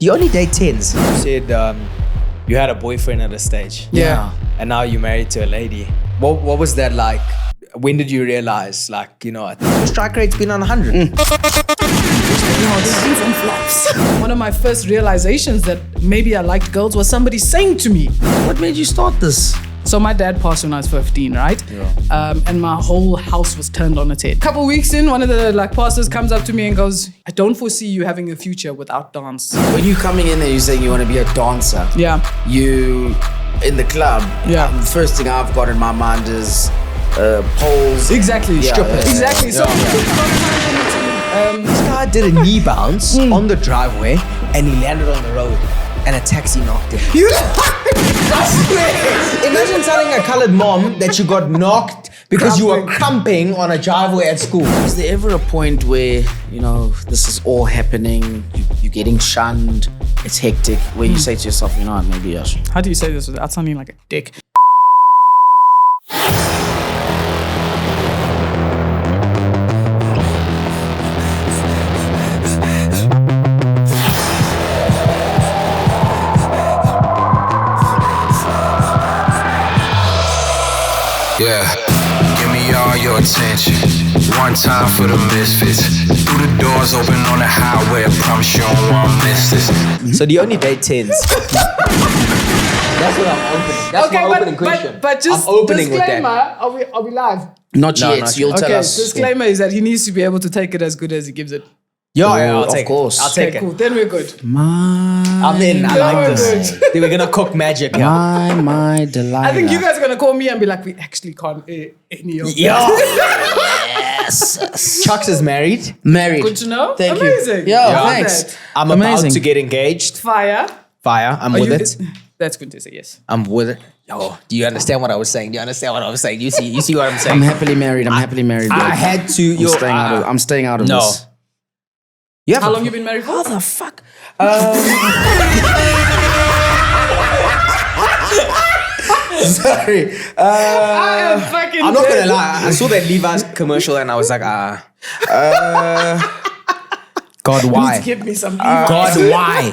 You only date 10s. You said you had a boyfriend at a stage. Yeah. And now you're married to a lady. What was that like? When did you realize, like, you know, I think your strike rate's been on 100? There's things and flops. One of my first realizations that maybe I liked girls was somebody saying to me, What made you start this? so my dad passed when I was 15, right? Yeah. And my whole house was turned on its head. Couple weeks in, one of the pastors comes up to me and goes, I don't foresee you having a future without dance. When you coming in there, you're saying you want to be a dancer. Yeah. You, in the club, Yeah. the first thing I've got in my mind is poles. Exactly. Strippers. Exactly. So This guy did a knee bounce on the driveway and he landed on the road and a taxi knocked him. I swear. Imagine telling a colored mom that you got knocked because you were crumping on a driveway at school. Is there ever a point where, you know, this is all happening, you're getting shunned, it's hectic, where you say to yourself, you know what, maybe I should. how do you say this without sounding like a dick? Yeah, give me all your attention. One time for the misfits. Through the doors open on the highway. I promise you don't want to miss this. So do you only date 10s? That's what I'm opening. That's my opening question. But just I'm opening disclaimer, with that. are we live? Not No, yet, not you'll yet. tell Okay, us. disclaimer is that he needs to be able to take it as good as he gives it. Yeah, I'll of take course. it. I'll take Okay, it. cool. Then we're good. I'm in. I like this. Then we're gonna cook magic here. My delight. I think you guys are gonna call me and be like, we actually can't air any of Yo, Yes. Chucks is married. Married. Good to know. Thank Amazing. you. Yeah, Love thanks. that. I'm Amazing. about to get engaged. Fire. Fire. I'm Are with you- it. That's good to say, yes. I'm with it. Yo, do you understand what I was saying? Do you understand what I was saying? You see what I'm I'm saying? happily married. I'm happily married. I bro. had to. I'm staying out of no. this. You have How a- long you been married for? How the fuck? Sorry. I am fucking I'm not dead. gonna lie. I saw that Levi's commercial and I was like, God, why? Give me some. God, why?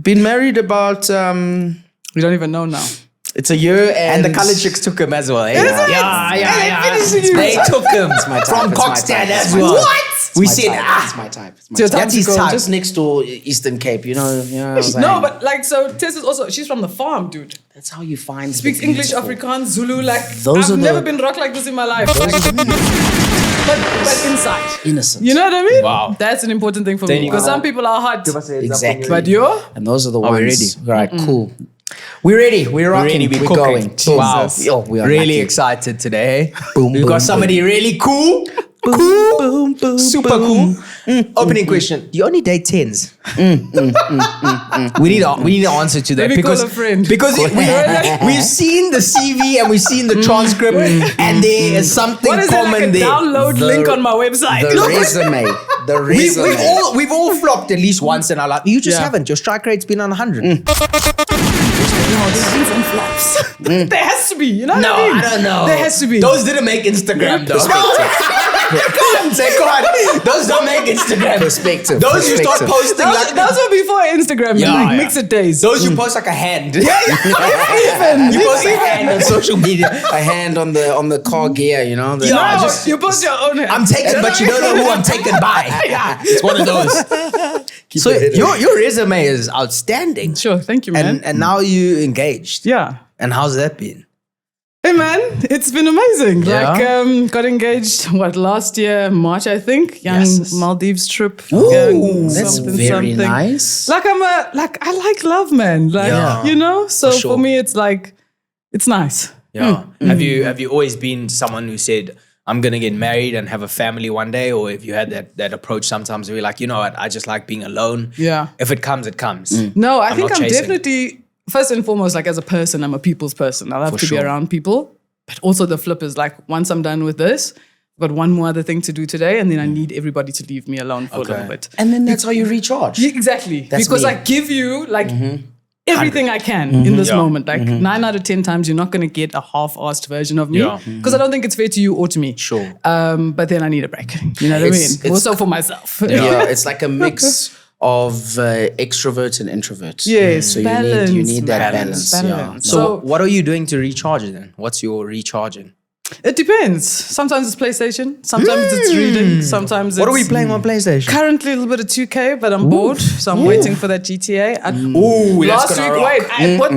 Been married about we don't even know now. it's a year And the colored chicks took him as well. Eh? Yeah. They took him my type, from it's my Cockstad type, it's as my well. type. What? We It's said, my type. It's my Your type. time That's to his go. type. Just next door, Eastern Cape. You know what I'm saying? No, but like, so Tess is also, she's from the farm, dude. that's how you find. Speaks the English, beautiful. Afrikaans, Zulu, like, Those are I've the- never been rock like this in my life. but inside. Innocent. You know what I mean? Wow. That's an important thing for Then me. you Because go. some people are hot. Exactly. But you're? And those are the we ones. ready? Right, cool. We're ready. We're rocking. We're cooking. going. Wow. Jesus. Yo, we are really lucky. excited today. Boom, We've boom, got somebody really cool. Boom, boom, Super cool. Opening question. Do you only date 10s? We need an answer to that. Maybe because call a friend. Because we've seen the CV and we've seen the transcript and there is something What is it, common like a there. download link on my website? The resume. The resume. We've all flopped at least once in our life. You just Yeah. haven't. Your strike rate's been on 100. There's things and flops. There has to be, you know what No, I mean? I don't know. There has to be. Those didn't make Instagram though. Come on, those don't make Instagram. Perspective. Those you start posting those, like those were before Instagram, Yeah, like yeah. mixed days. those you post like a hand. even. You post a hand on social media. A hand on the car gear, you know. The, Yeah. No, I just- you post your own hand. I'm taken, but you don't know who I'm taken by. Yeah. It's one of those. So your resume is outstanding. Sure, thank you, man. And now you engaged. Yeah. And how's that been? Hey man, it's been amazing. Yeah? Like got engaged last year, March I think. Young Yes. Maldives trip. Ooh, that's very nice. Like I like love, man. Like Yeah. you know? So sure. for me it's like it's nice. Yeah. Have you always been someone who said, I'm gonna get married and have a family one day? Or if you had that approach sometimes where you're like, you know what, I just like being alone. Yeah. If it comes, it comes. No, I think not I'm chasing. definitely first and foremost, like as a person, I'm a people's person. I love to be sure. around people. But also the flip is like once I'm done with this, I've got one more other thing to do today, and then I need everybody to leave me alone for a little bit. And then that's how you recharge. Yeah, exactly. That's because me. I give you like everything I can in this moment. Like 9 out of 10 times, you're not going to get a half-assed version of me Yeah. because I don't think it's fair to you or to me. Sure. But then I need a break. You know what I mean? It's- Also for myself. Yeah, it's like a mix of extroverts and introverts. Yes, So balance, you need that man. balance. Balance. Yeah. So, what are you doing to recharge then? What's your recharging? It depends. Sometimes it's PlayStation. Sometimes it's reading. Sometimes What are we it's playing on PlayStation? currently a little bit of 2K, but I'm bored, so I'm waiting for that GTA. Ooh, that's Last gonna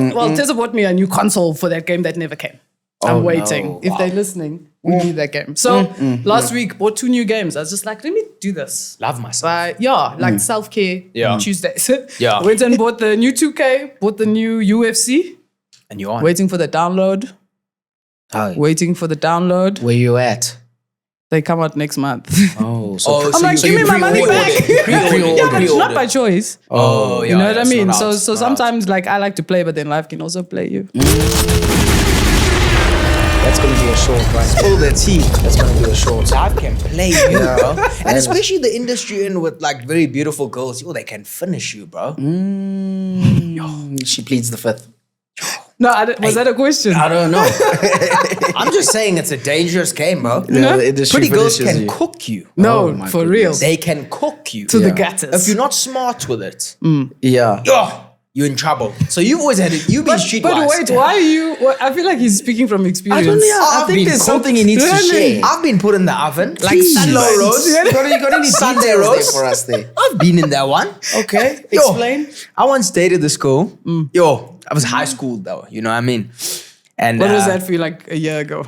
week, rock. Tessa bought me a new console for that game that never came. I'm waiting. no. If they're listening, we need that game. So last week, bought 2 new games. I was just like, let me do this. Love myself. Like self-care Yeah. Tuesdays. Yeah. Went and bought the new 2K, bought the new UFC. And you're on. Waiting for the download. Waiting for the download. Where you at? They come out next month. Oh, so Oh, I'm like, so give me you my money back. pre-ordered. Yeah, but it's not by choice. Oh, yeah. You know what I it's mean? not So out, so it's not out. sometimes like I like to play, but then life can also play you. that's gonna be a short, right? Spill the tea. That's gonna be a short. Life can play you, bro. And especially the industry in with like very beautiful girls, they can finish you, bro. She pleads the fifth. No, was that a question? I don't know. I'm just saying it's a dangerous game, bro. Yeah, the industry Pretty girls finishes can you. cook you. No, my for goodness. real. They can cook you. To the Yeah. gutters. If you're not smart with it, Yeah. you're in trouble. So you've always had it. You've been streetwise. But wait, why are you? I feel like he's speaking from experience. I I've think been there's cooked. something he needs to Really? share. I've been put in the oven. Like Please. slow roast. You got any Sunday details roast? there for us there? I've been in that one. Okay, Yo, explain. I once dated this girl. Yo, I was high school though. You know what I mean? And What was that for you like a year ago?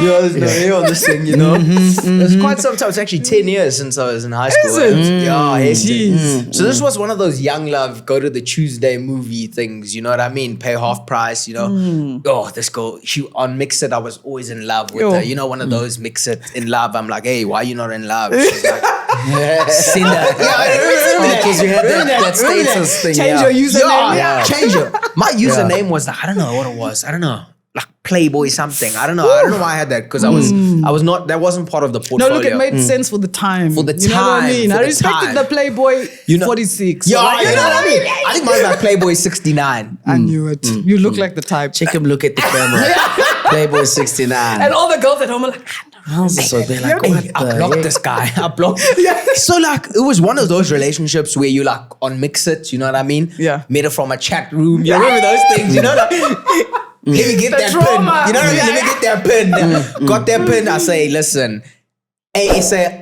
Yo, there's no hair on this thing, you know? It's quite some time. It's actually 10 years since I was in high school. it? Yeah, hectic. Jeez. So this was one of those young love, go to the Tuesday movie things, you know what I mean? Pay half price, you know? Oh, this girl, she on Mix It, I was always in love with Yo. her. You know, one of those Mix It in love. I'm like, hey, why are you not in love? She's like, send her. Yeah, I remember that. Because you had that status thing. Change yeah. your username. Yeah, change it. My username was like, I don't know what it was. I don't know. Like Playboy something. I don't know. I don't know why I had that because I was not, that wasn't part of the No, portfolio. look, it made sense for the time. For the You know what I time, mean? for I the respected time. the Playboy You know- 46. Yeah, Like, you know what I mean? I think mine was like Playboy 69. I knew it. You look like the type. Check him look at the camera. Playboy 69. And all the girls at home are like, So they're like, what I the blocked heck? this guy. I blocked. So like, it was one of those relationships where you like on Mix It, you know what I mean? Yeah. Made it from a chat room. You remember those things, you know? Like, let me get The that trauma. pin. You know what I mean? Yeah, Let me get that pin. Got that pin. I say, listen.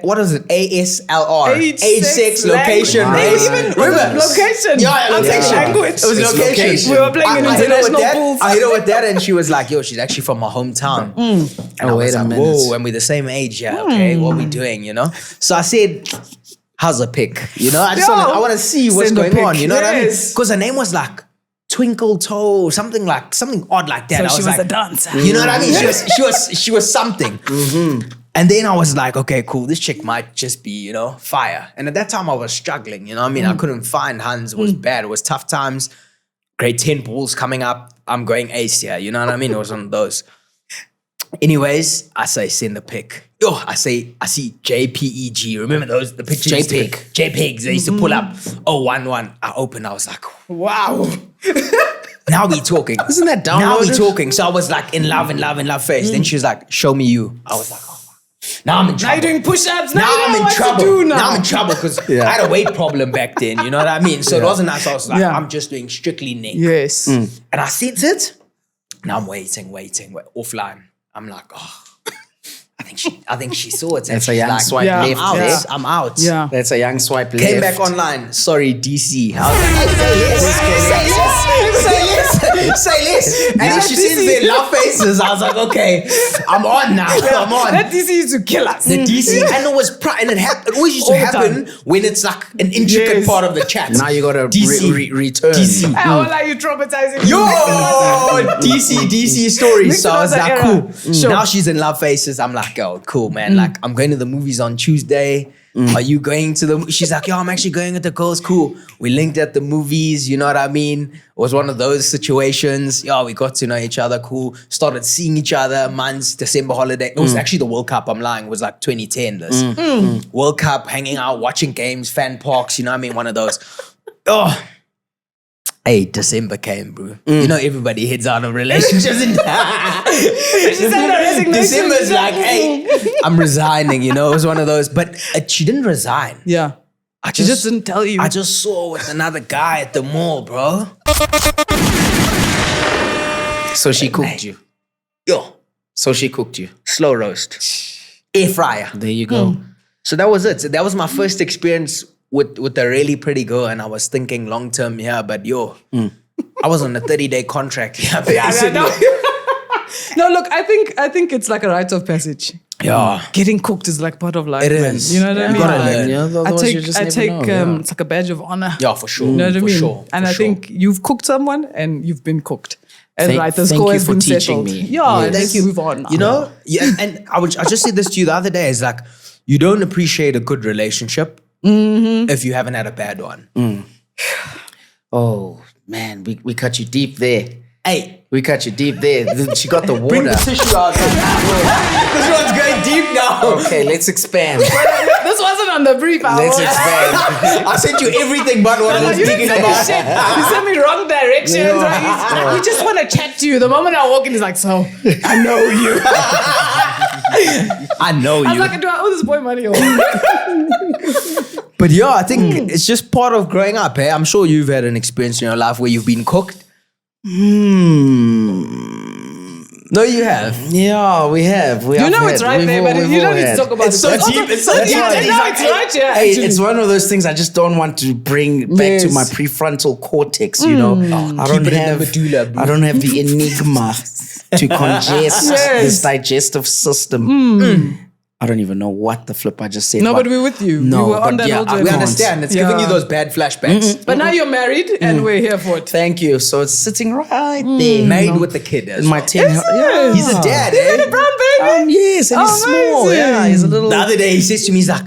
What is it? ASLR. Age, Age, sex, sex, location, language. race. Even location. Yeah, location. Language. It was It's location. location. We were playing in I hit her with international that. pools. I hit her with that, and she was like, "Yo, she's actually from my hometown." And I Oh, was wait a like, minute. "Whoa!" And we're the same age, yeah. Okay, what we doing? You know. So I said, "How's a pick?" You know, I want to see what's Send a going pic. on. You know what I mean? Yes. Because her name was like Twinkle Toe, something odd like that. So I she was like, a dancer. You know what I mean? She was something. And then I was like, okay, cool. This chick might just be, you know, fire. And at that time I was struggling, you know what I mean? I couldn't find Hans. It was bad. It was tough times. Grade 10 balls coming up. I'm going ace here. You know what I mean? It was one of those. Anyways, I say send the pic. Yo, I see JPEG. Remember those, the pictures? JPEG. JPEGs. They used to pull up 011. I opened, I was like, Wow. now we talking. Isn't that Now we downloaded? talking. So I was like in love phase. Then she was like, show me you. I was like, oh, fuck. Now I'm in Now trouble. you're doing push-ups. Now Now you I'm know in what trouble. to do Now I'm in trouble because I had a weight problem back then. You know what I mean? So it wasn't nice. I was like, Yeah. I'm just doing strictly neck. Yes. And I sent it. Now I'm waiting, offline. I'm like, oh, I think she saw it. That's And a young she's like, swipe Yeah. left. I'm out. Yeah. I'm out. Yeah. That's a young swipe left. Came back online. Sorry, DC. I was like, say less. And then she sees the love faces. I was like, okay, I'm on now. I'm on. That DC used to kill us. The DC, and it was, and it always used to All the happen when it's like an intricate Yes. part of the chat. Now you gotta DC. return. DC. How are you traumatizing me? Yo, DC stories. Mix So I was another like, era. cool. Sure. Now she's in love faces. I'm like, yo, cool, man. Like, I'm going to the movies on Tuesday. Are you going to the? She's like, yo, I'm actually going with the girls. Cool. We linked at the movies. You know what I mean? It was one of those situations. Yo, we got to know each other. Cool. Started seeing each other months. December holiday. It was actually the World Cup. I'm lying. It was like 2010. This World Cup, hanging out, watching games, fan parks. You know what I mean? One of those. Oh. Hey, December came, bro. You know everybody heads out of relationships in December's like, hey, I'm resigning, you know? It was one of those. But she didn't resign. Yeah. She just didn't tell you. I just saw with another guy at the mall, bro. So she cooked you. Yo, So she cooked you. slow roast. Air fryer. There you go. So that was it. So that was my first experience with a really pretty girl, and I was thinking long term here, but yo, I was on a 30-day contract here. No, look, I think it's like a rite of passage. Yeah. Getting cooked is like part of life. It man. is. You know what I You mean? gotta learn. Yeah, I otherwise you take, just I never take know, yeah. it's like a badge of honor. Yeah, for sure. You know what I for mean? Sure. And for I sure. think you've cooked someone and you've been cooked. And Thank- right, the thank score you has for been teaching settled. me. Yeah, Yes. let's move on now. You know, yeah, and I just said this to you the other day. Is like you don't appreciate a good relationship if you haven't had a bad one. Oh, man, we cut you deep there. Hey, We cut you deep there. She got the bring water. the tissue out. This one's going deep now. Okay, let's expand. This wasn't on the brief. Let's expand. I sent you everything but what I was You didn't speaking say about. shit. You sent me wrong directions. Right? We just want to chat to you. The moment I walk in, he's like, so I know you. I know I was you. like, do I owe this boy money or But yeah, I think it's just part of growing up. Eh? I'm sure you've had an experience in your life where you've been cooked. No, you have. Yeah, we have. You know it's right there, but you don't need to talk about It's it. so deep. It's so That's deep. why- He's no, like, it's right here. Hey, actually. it's one of those things I just don't want to bring back to Yes. my prefrontal cortex, you know. I don't keep it in the have medulla, bro. I don't have the enigma to congest Yes. this digestive system. I don't even know what the flip I just said. No, but we're with you. No, we were on but that yeah, whole I journey. We understand. It's giving you those bad flashbacks. But now you're married and we're here for it. Thank you. So it's sitting right there. Married with the kid as My well. 10. Yeah. He's a dad, He's eh? like a brown baby. Yes, and he's small. Amazing. Yeah, he's a little. The other day he says to me, he's like,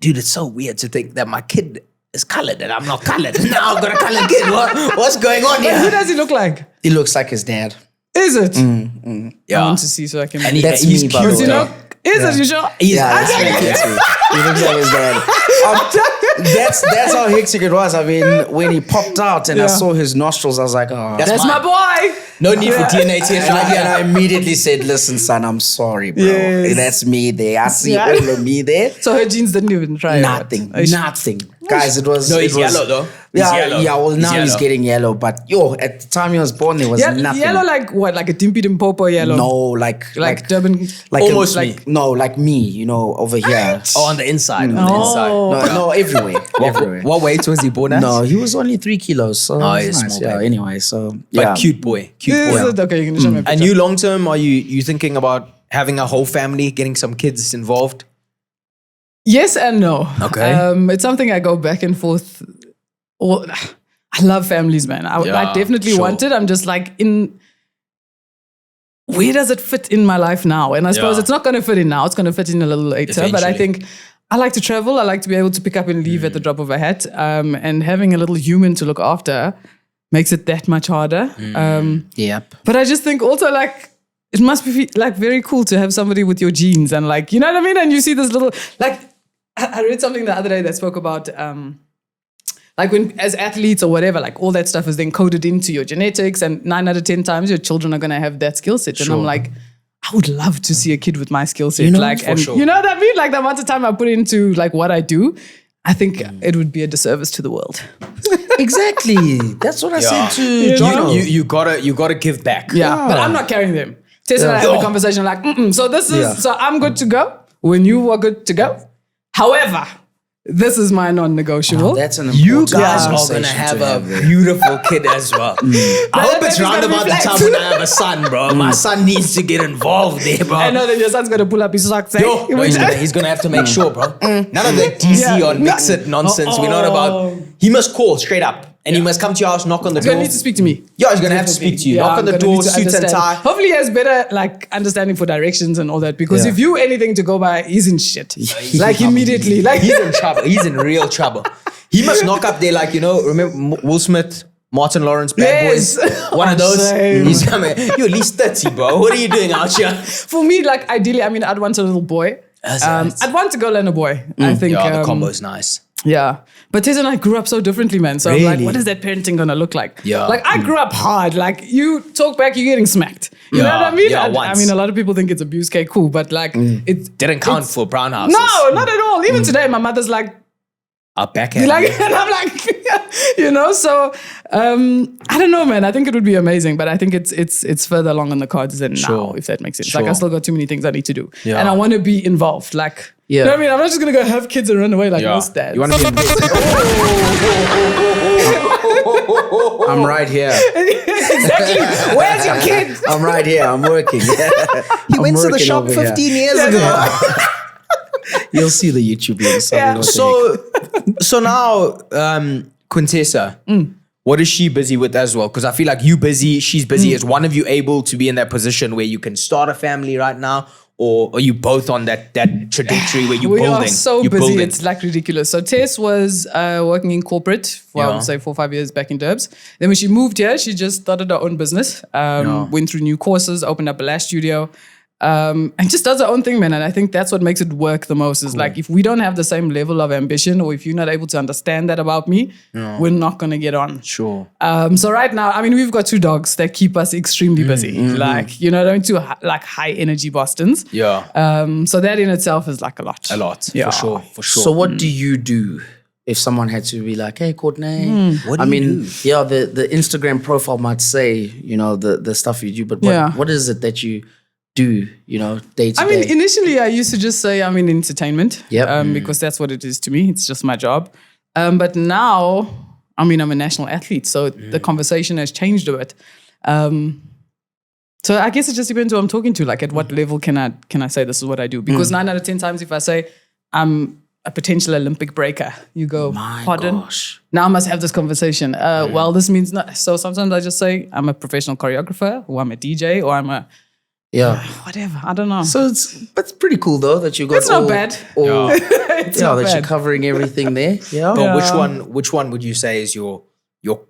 dude, it's so weird to think that my kid is colored and I'm not colored. Now I've got a colored kid. What's going on Who here? does he look like? He looks like his dad. Is it? I Yeah. want to see so I can. And That's he's me, by cute. the you way. know? Is it? You sure? He's Yeah, that's me. That's me. He looks like his dad. That's how hectic it was. I mean, when he popped out and I Yeah. saw his nostrils, I was like, oh. That's my boy. No need for DNA test And right I here. immediately said, listen, son, I'm sorry, bro. Yes. That's me there. I see Yeah. all of me there. So her jeans didn't even try it. Nothing. Oh, Nothing. Guys, it was. No, it he's was, yellow though. He's Yeah, yellow. yeah. Well, now he's yellow. getting yellow, but yo, at the time he was born, there was Yeah, nothing. yellow like what? Like a Dimpy Dimpopo yellow? No, like Durban. like Almost like me. no, like me, you know, over here. Oh, on the inside. On the inside. No, everywhere, everywhere. What weight was he born at? No, he was only 3 kilos. So Oh, it was he's nice. small Yeah. baby. Anyway, so But yeah, cute boy. Cute Is boy. it? Okay, you're gonna show me a picture. And you long term, are you thinking about having a whole family, getting some kids involved? Yes and no. Okay. It's something I go back and forth. Or I love families, man. I Yeah, definitely sure. want it. I'm just like where does it fit in my life now? And I suppose Yeah. it's not going to fit in now. It's going to fit in a little later. But I Eventually. think I like to travel. I like to be able to pick up and leave at the drop of a hat. And having a little human to look after makes it that much harder. yep. But I just think also like it must be like very cool to have somebody with your genes and like, you know what I mean? And you see this little, like I read something the other day that spoke about like when as athletes or whatever, like all that stuff is then coded into your genetics and 9 out of 10 times your children are going to have that skill set. And I'm like, I would love to see a kid with my skill set. You know, like, for and sure. you know what I mean? Like the amount of time I put into like what I do, I think it would be a disservice to the world. Exactly. That's what I Yeah. said to John. You gotta give back. Yeah, but I'm not carrying them. Tess and I had a Yeah. conversation like, so this is, Yeah. so I'm good to go when you are good to go. However, this is my non-negotiable. That's an You important guys are conversation gonna have to a there. beautiful kid as well. I hope it's baby's round gonna be about the black. time when I have a son, bro. My son needs to get involved there, bro. I know that your son's going to pull up his socks. eh? Yo, no, he's gonna have to make sure, bro. None of that DC Yeah. or mix it nonsense. We're not about. He must call straight up, and he must come to your house, knock on the He's going door. to need to speak to me. Yeah, he's gonna have to speak to you. Yeah, Knock on I'm the gonna door, need to suit and understand. tie. Hopefully he has better like understanding for directions and all that because Yeah. if you anything to go by, he's in shit. Like immediately. Like He's in trouble. He's in real trouble. He must knock up there, like, you know, remember Will Smith, Martin Lawrence, Bad Yes. Boys? One of those. Same. He's coming. You're at least 30, bro. What are you doing out here? for me, like ideally, I mean, I'd want a little boy. That's right. I'd want a girl and a boy. I think Yeah, the combo's nice. Yeah. But Tess and I grew up so differently, man. So I'm like, Really? what is that parenting gonna look like? Yeah. Like I grew up hard. Like you talk back, you're getting smacked. You know Yeah. what I mean? Yeah, I once. mean, a lot of people think it's abuse, okay, cool. But like it Didn't count it's- for brown houses. No, not at all. Even today, my mother's like, I'll backhand. like, and I'm like, you know, so I don't know, man. I think it would be amazing, but I think it's further along on the cards than now, Sure. if that makes sense. Like I Sure. still got too many things I need to do. Yeah. And I want to be involved. Like, Yeah. you know what I mean? I'm not just gonna go have kids and run away like Yeah. most dads. You want to be I'm right here. Exactly. Where's your kid? I'm right here. I'm working. He went to the shop 15 years ago. You'll see the YouTube links. Yeah. So now, Quintessa, what is she busy with as well? Because I feel like you busy, she's busy. Is one of you able to be in that position where you can start a family right now? Or are you both on that trajectory where you're We building? are so you're busy, building. it's like ridiculous. So Tess was working in corporate for, I Yeah. would say, 4 or 5 years back in Durbs. Then when she moved here, she just started her own business, went through new courses, opened up a lash studio, and just does her own thing, man. And I think that's what makes it work the most is like, if we don't have the same level of ambition, or if you're not able to understand that about me, we're not going to get on. Sure. So right now, I mean, we've got 2 dogs that keep us extremely busy. Like, you know what I mean? 2 like high energy Bostons. Yeah. So that in itself is like a lot. A lot. Yeah. For sure. So what do you do if someone had to be like, hey, Courtney? What do I you mean, do? yeah, the Instagram profile might say, you know, the stuff you do, but Yeah. what is it that you do, you know, day to I mean, day? initially I used to just say I'm in entertainment. Yep. Because that's what it is to me. It's just my job. But now, I mean, I'm a national athlete, so the conversation has changed a bit. So I guess it just depends who I'm talking to. Like, at what level can I say this is what I do? Because 9 out of 10 times, if I say I'm a potential Olympic breaker, you go, My pardon? gosh. Now I must have this conversation. Well, this means not. So sometimes I just say I'm a professional choreographer, or I'm a DJ, or I'm a Yeah. whatever. I don't know. So it's pretty cool though that you got It's not all- bad. all- It's yeah, not that you're bad. covering everything there. Yeah. But Yeah. which one would you say is your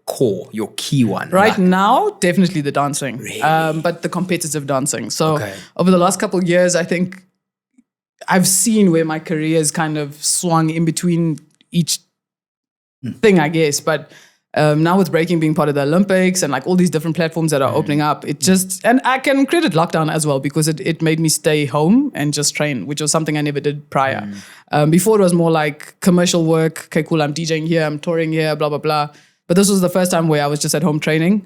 core, your key one? Right Like, now, definitely the dancing, but the competitive dancing. So Okay. over the last couple of years, I think I've seen where my career has kind of swung in between each thing, I guess. But now with breaking being part of the Olympics and like all these different platforms that are opening up, it just, and I can credit lockdown as well because it made me stay home and just train, which was something I never did prior. Before it was more like commercial work. Okay, cool. I'm DJing here, I'm touring here, blah, blah, blah. But this was the first time where I was just at home training.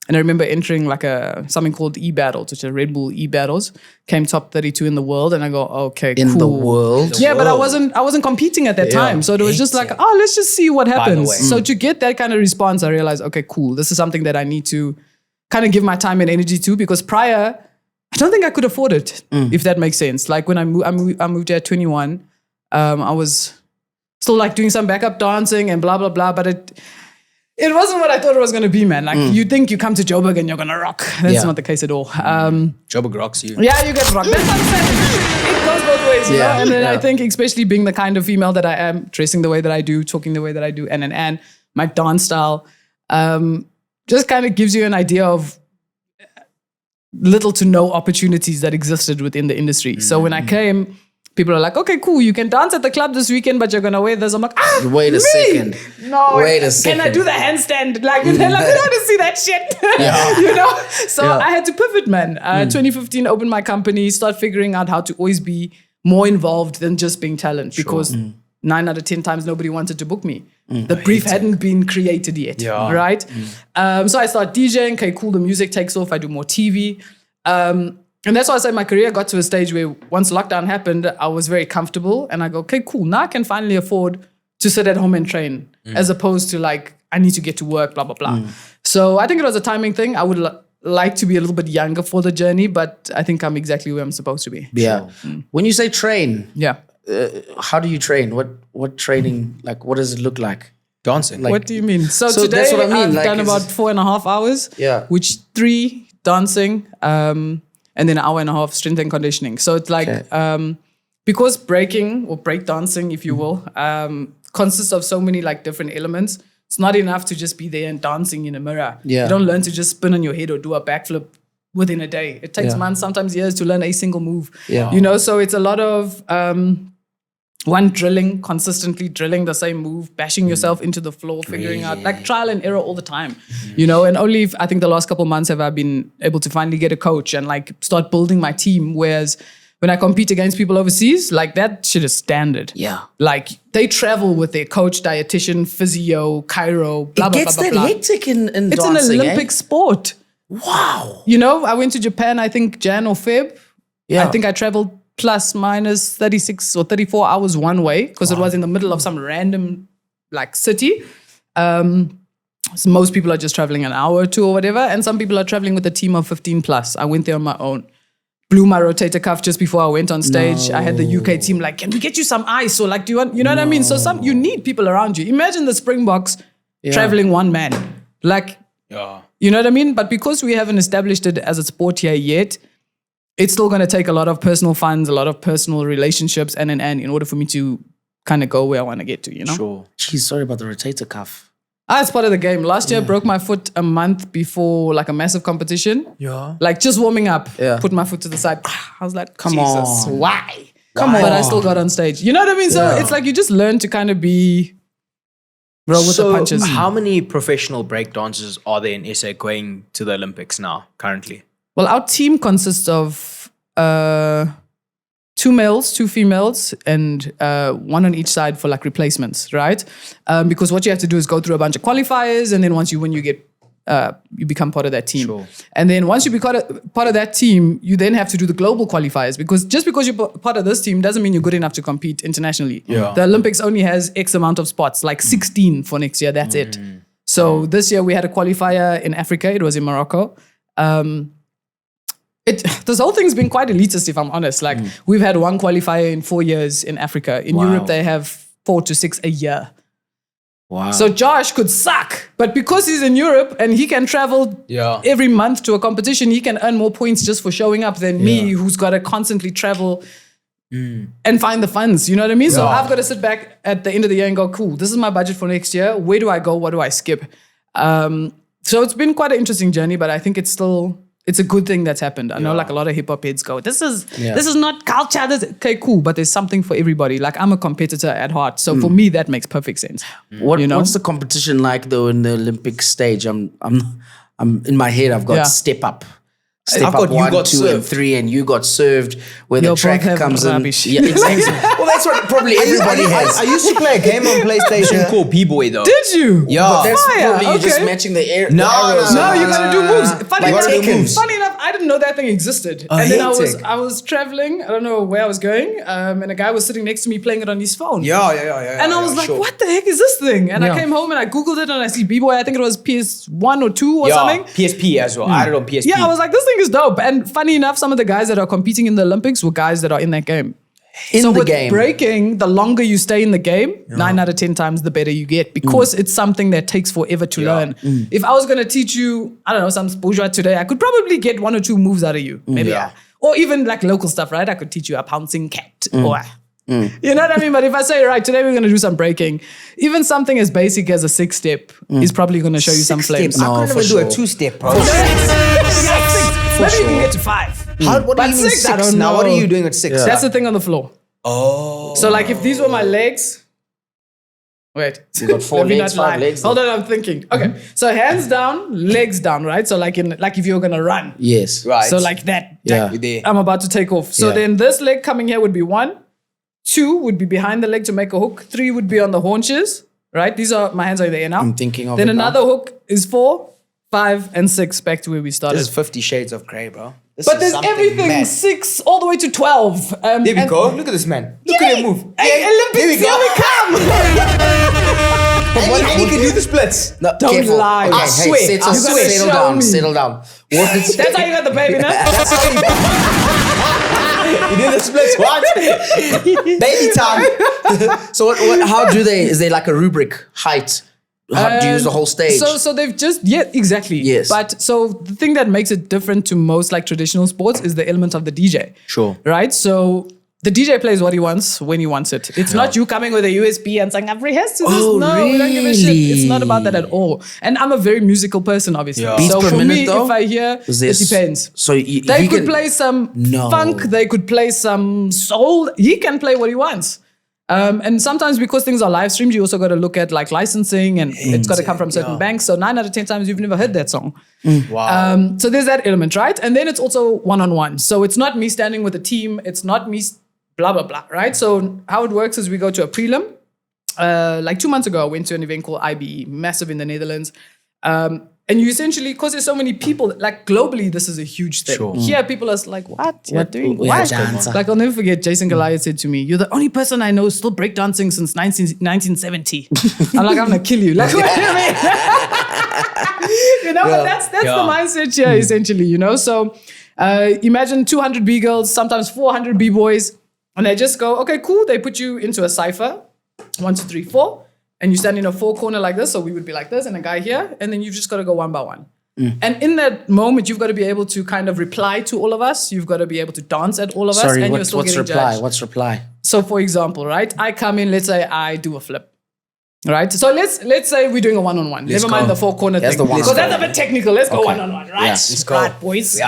And I remember entering like something called e-battles, which are Red Bull e-battles, came top 32 in the world. And I go, okay, In cool. the world. Yeah, but I world. wasn't competing at that time. So it was just like, oh, let's just see what happens. way. So to get that kind of response, I realized, okay, cool. This is something that I need to kind of give my time and energy to, because prior, I don't think I could afford it, if that makes sense. Like when I moved here at 21, I was still like doing some backup dancing and blah, blah, blah. But it wasn't what I thought it was going to be, man. Like you think you come to Joburg and you're going to rock. That's Yeah. not the case at all. Joburg rocks you. Yeah, you get rocked. That's what I'm saying. It goes both ways, you Yeah, know? And then I yeah. think, especially being the kind of female that I am, dressing the way that I do, talking the way that I do, and my dance style, just kind of gives you an idea of little to no opportunities that existed within the industry. So when I came, people are like, okay, cool, you can dance at the club this weekend, but you're going to wear this. I'm like, Wait a me? second. No. Wait a Can I second. do the handstand? Like, they're like, we don't want to see that shit. You know? So Yeah. I had to pivot, man. 2015, opened my company, start figuring out how to always be more involved than just being talent, because 9 out of 10 times nobody wanted to book me. The brief hadn't been created yet, right? So I start DJing. Okay, cool. The music takes off. I do more TV. And that's why I say my career got to a stage where once lockdown happened, I was very comfortable. And I go, okay, cool. Now I can finally afford to sit at home and train, as opposed to like, I need to get to work, blah, blah, blah. So I think it was a timing thing. I would like to be a little bit younger for the journey, but I think I'm exactly where I'm supposed to be. Yeah. When you say train, Yeah. how do you train? What training, like, what does it look like? Dancing. What do you mean? So So today that's what I mean, I've like, done is about it- 4.5 hours, Yeah. which 3 dancing, and then an hour and a half strength and conditioning. So it's like, Okay. because breaking or break dancing, if you will, consists of so many like different elements. It's not enough to just be there and dancing in a mirror. Yeah. You don't learn to just spin on your head or do a backflip within a day. It takes Yeah. months, sometimes years to learn a single move. Yeah. You know, so it's a lot of One drilling, consistently drilling the same move, bashing yourself into the floor, figuring out, like trial and error all the time, you know. And only I think the last couple of months have I been able to finally get a coach and like start building my team. Whereas when I compete against people overseas, like that shit is standard. Yeah. Like they travel with their coach, dietitian, physio, chiro, blah, It blah, gets blah, that blah, blah. hectic in It's dancing, an Olympic sport. Wow. You know, I went to Japan, I think Jan or Feb. Yeah. I think I traveled plus minus 36 or 34 hours one way because it was in the middle of some random like city. So most people are just traveling an hour or two or whatever. And some people are traveling with a team of 15 plus. I went there on my own. Blew my rotator cuff just before I went on stage. I had the UK team like, can we get you some ice? Or like, do you want, you know what I mean? So you need people around you. Imagine the Springboks traveling one man. Like, you know what I mean? But because we haven't established it as a sport here yet, it's still going to take a lot of personal funds, a lot of personal relationships, and in order for me to kind of go where I want to get to, you know? Sure. Geez, sorry about the rotator cuff. It's part of the game. Last year, I broke my foot a month before like a massive competition. Yeah. Like just warming up, Yeah. put my foot to the side. I was like, Come Jesus, on. why? Come on. But I still got on stage. You know what I mean? So it's like you just learn to kind of roll with the punches. How many professional breakdancers are there in SA going to the Olympics now, currently? Well, our team consists of 2 males, 2 females, and one on each side for like replacements, right? Because what you have to do is go through a bunch of qualifiers, and then once you win, you get you become part of that team. Sure. And then once you become part of that team, you then have to do the global qualifiers, because just because you're part of this team doesn't mean you're good enough to compete internationally. Yeah. The Olympics only has X amount of spots, like 16 for next year. That's it. So this year we had a qualifier in Africa. It was in Morocco. This whole thing's been quite elitist, if I'm honest. Like we've had one qualifier in 4 years in Africa. In Europe, they have 4 to 6 a year. Wow. So Josh could suck, but because he's in Europe and he can travel every month to a competition, he can earn more points just for showing up than me, who's got to constantly travel and find the funds. You know what I mean? So I've got to sit back at the end of the year and go, cool, this is my budget for next year. Where do I go? What do I skip? So it's been quite an interesting journey, but I think it's a good thing that's happened. I know like a lot of hip hop heads go, this is not culture. Okay, cool. But there's something for everybody. Like I'm a competitor at heart. So for me, that makes perfect sense. What's the competition like though in the Olympic stage? I'm in my head, I've got step up. Step up 1, 2, and 3, and you got served where the track comes in. Yeah, exactly. Well, that's what probably everybody has. I used to play a game on PlayStation called B-Boy though. Did you? Yeah. But that's Fire, probably you just okay. matching the arrows. No, you gotta do moves. Funny enough, I didn't know that thing existed. And then I was traveling. I don't know where I was going, and a guy was sitting next to me playing it on his phone. Yeah. And I was like, what the heck is this thing? And I came home and I Googled it and I see B-Boy. I think it was PS1 or 2 or something. PSP as well. I don't know PSP. Yeah, I was like, this thing is dope. And funny enough, some of the guys that are competing in the Olympics were guys that are in that game. With breaking, the longer you stay in the game, 9 out of 10 times the better you get, because it's something that takes forever to learn. If I was going to teach you, I don't know, some bourgeois today, I could probably get 1 or 2 moves out of you. Maybe. Or even like local stuff, right? I could teach you a pouncing cat or you know what I mean? But if I say, right, today we're going to do some breaking, even something as basic as a 6-step is probably going to show you some flames. I couldn't even do a 2-step, bro. Maybe you can get to 5. What are you doing 6, I 6 don't now? know. What are you doing at 6? That's the thing on the floor. Oh. So like if these were my legs, wait. You got 4 Let me legs, not 5 lie. legs. Hold on, I'm thinking. Okay, so hands down, legs down, right? So like if you were gonna run. Yes. Right. So like that. Yeah. I'm about to take off. So then this leg coming here would be 1. 2 would be behind the leg to make a hook. 3 would be on the haunches, right? These are, my hands are there now. I'm thinking of Then it now. another hook is 4, 5, and 6, back to where we started. This is 50 Shades of Grey, bro. But there's everything, 6 all the way to 12. There we go. Look at this man. Look at him move. Hey, Olympics, here we come! And he can do the splits. No, Don't careful. lie. Okay, I swear. settle, You gotta settle show down, me. settle down. That's how you got the baby now? You do the splits. What? Baby time. So what? How do they? Is there like a rubric height? How do you use the whole stage? So they've just, exactly. Yes. But so the thing that makes it different to most like traditional sports is the element of the DJ. Sure. Right? So the DJ plays what he wants when he wants it. It's not you coming with a USB and saying, I've rehearsed to this. Oh, No, we don't give a shit. really? It's not about that at all. And I'm a very musical person, obviously. Yeah. Beats So per for minute, me, though? if I hear, it depends. So They could play some funk. They could play some soul. He can play what he wants. And sometimes because things are live streamed, you also got to look at like licensing and it's got to come from certain banks. So 9 out of 10 times you've never heard that song. Wow. So there's that element, right? And then it's also one-on-one. So it's not me standing with a team. It's not me blah, blah, blah, right? So how it works is we go to a prelim. Like 2 months ago, I went to an event called IBE, massive in the Netherlands. And you essentially, because there's so many people, like globally, this is a huge thing. Sure. Here, people are like, what? You're doing we what? dance. Like, I'll never forget, Jason Goliath said to me, you're the only person I know still breakdancing since 1970. I'm like, I'm going to kill you. Like, what do you mean? You know, but that's the mindset here, essentially, you know? So imagine 200 B-girls, sometimes 400 B-boys, and they just go, okay, cool. They put you into a cypher, 1, 2, 3, 4. And you stand in a 4 corner like this, so we would be like this, and a guy here, and then you've just got to go one by one. And in that moment, you've got to be able to kind of reply to all of us. You've got to be able to dance at all of us, and you're still what's getting reply? judged. What's reply? So, for example, right, I come in. Let's say I do a flip, right? So let's say we're doing a one-on-one. Never mind the 4 corner thing, because that's a bit technical. Let's go one-on-one, right? Let's go. Right, boys.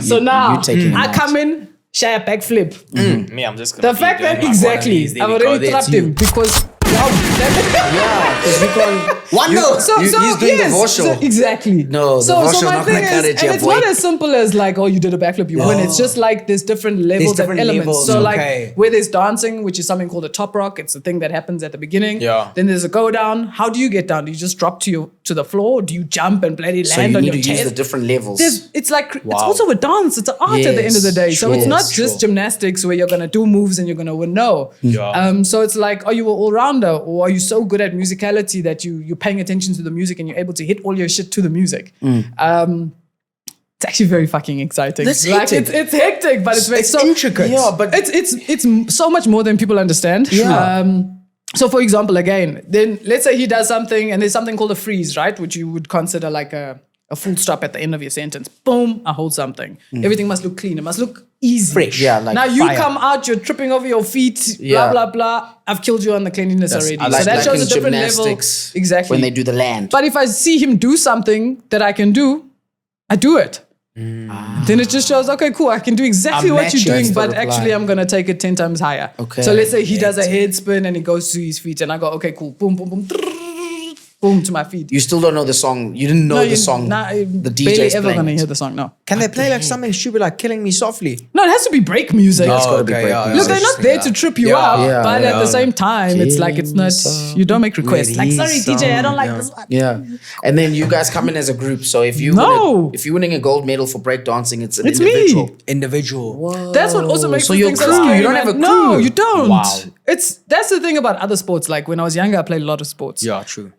So now taking I come in, share a backflip. Me, I'm just gonna The fact that exactly, I've already trapped him because. Because we can't. One no. He's doing the vocal. So, exactly. No, the so vocal's my not thing gonna cut is, it, and yeah, it's boy. not as simple as like, oh, you did a backflip, you win. It's just like there's different levels different and elements. levels, So okay. like where there's dancing, which is something called a top rock. It's the thing that happens at the beginning. Yeah. Then there's a go down. How do you get down? Do you just drop to the floor? Do you jump and bloody So land you on need your to use chest? the different levels. It's like it's also a dance. It's an art at the end of the day. So Yes, it's not sure. just gymnastics where you're gonna do moves and you're gonna win. No. Yeah. So it's like, are you an all-rounder, or are you so good at musicality that you're paying attention to the music and you're able to hit all your shit to the music? It's actually very fucking exciting. That's like hectic. it's hectic, but it's so intricate. Yeah, but it's so much more than people understand. Yeah. So for example, again, then let's say he does something and there's something called a freeze, right? Which you would consider like a full stop at the end of your sentence. Boom, I hold something. Everything must look clean. It must look easy. Fresh. Yeah, like now you fire. come out, you're tripping over your feet, Yeah. blah, blah, blah. I've killed you on the cleanliness already. I like, so that like shows a in different level. gymnastics Exactly. when they do the land. But if I see him do something that I can do, I do it. Then it just shows, okay, cool, I can do exactly what you're doing, That's the but reply. actually I'm going to take it 10 times higher. Okay. So let's say he does a head spin and he goes to his feet and I go, okay, cool, boom, boom, boom, boom to my feet. You still don't know the song. You didn't know the song. The DJ's barely ever playing going to it. hear the song, no. Can they play like something stupid like Killing Me Softly? No, it has to be break music. It's gotta be okay, break yeah, music. Look, they're not there to trip you up, Yeah, but yeah. at the same time, it's like it's not. You don't make requests. Like, sorry, DJ, I don't like this one. Yeah, and then you guys come in as a group. So if you if you're winning a gold medal for breakdancing, it's an It's individual. me. Individual. That's what also makes So this you're thing so crew, scary, you don't man. have a No, crew. you don't. Wow. That's the thing about other sports. Like when I was younger, I played a lot of sports. Yeah, true.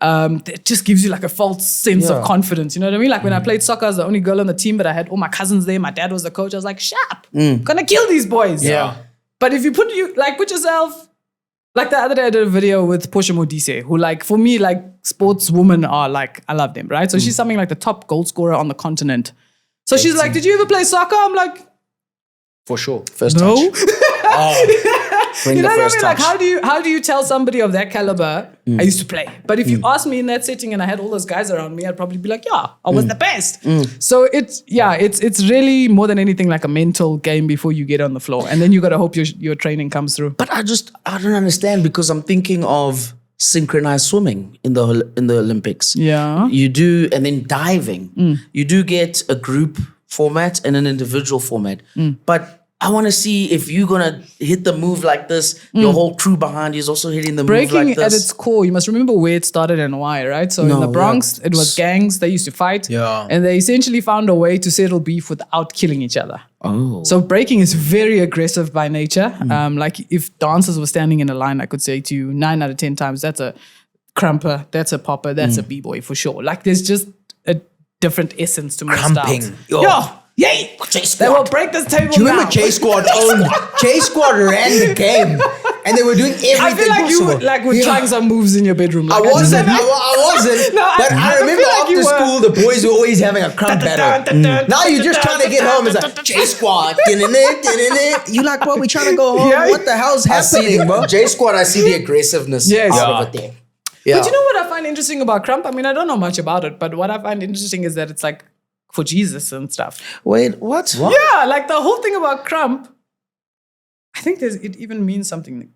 It just gives you like a false sense of confidence. You know what I mean? Like when I played soccer, I was the only girl on the team, but I had all my cousins there. My dad was the coach. I was like, sharp, gonna kill these boys. Yeah. But if you put yourself, like the other day I did a video with Portia Modise, who like, for me, like sportswomen are like, I love them, right? So she's something like the top goal scorer on the continent. So she's like, did you ever play soccer? I'm like, For sure. First no. touch. Bring You the know what I first mean? Like, touch. how do you tell somebody of that caliber, I used to play? But if you ask me in that setting and I had all those guys around me, I'd probably be like, yeah, I was the best. So it's really more than anything like a mental game before you get on the floor. And then you got to hope your training comes through. But I don't understand because I'm thinking of synchronized swimming in the Olympics. Yeah. You do, and then diving. You do get a group format and an individual format. But I want to see if you're going to hit the move like this, your whole crew behind you is also hitting the move Breaking like this. at its core, you must remember where it started and why, right? So in the Bronx, it was gangs. They used to fight. Yeah. And they essentially found a way to settle beef without killing each other. Oh. So breaking is very aggressive by nature. Like if dancers were standing in a line, I could say to you 9 out of 10 times, that's a crumper, that's a popper, that's a b-boy for sure. Like there's just a different essence to most Crumping. styles. Yo. Yay! They will break this table Do you remember now. J Squad owned? J Squad ran the game, and they were doing everything I feel like possible. you were trying some moves in your bedroom. Like, I wasn't. No, but I remember feel like after you were. school, the boys were always having a crump battle. Now you're just trying to get home. It's like J Squad. You like, bro? We trying to go home. Yeah. What the hell's happening, bro? J Squad, I see the aggressiveness Yes. out of it there. Yeah. But you know what I find interesting about crump? I mean, I don't know much about it, but what I find interesting is that it's like for Jesus and stuff. Wait, what? Yeah, like the whole thing about crump, I think it even means something.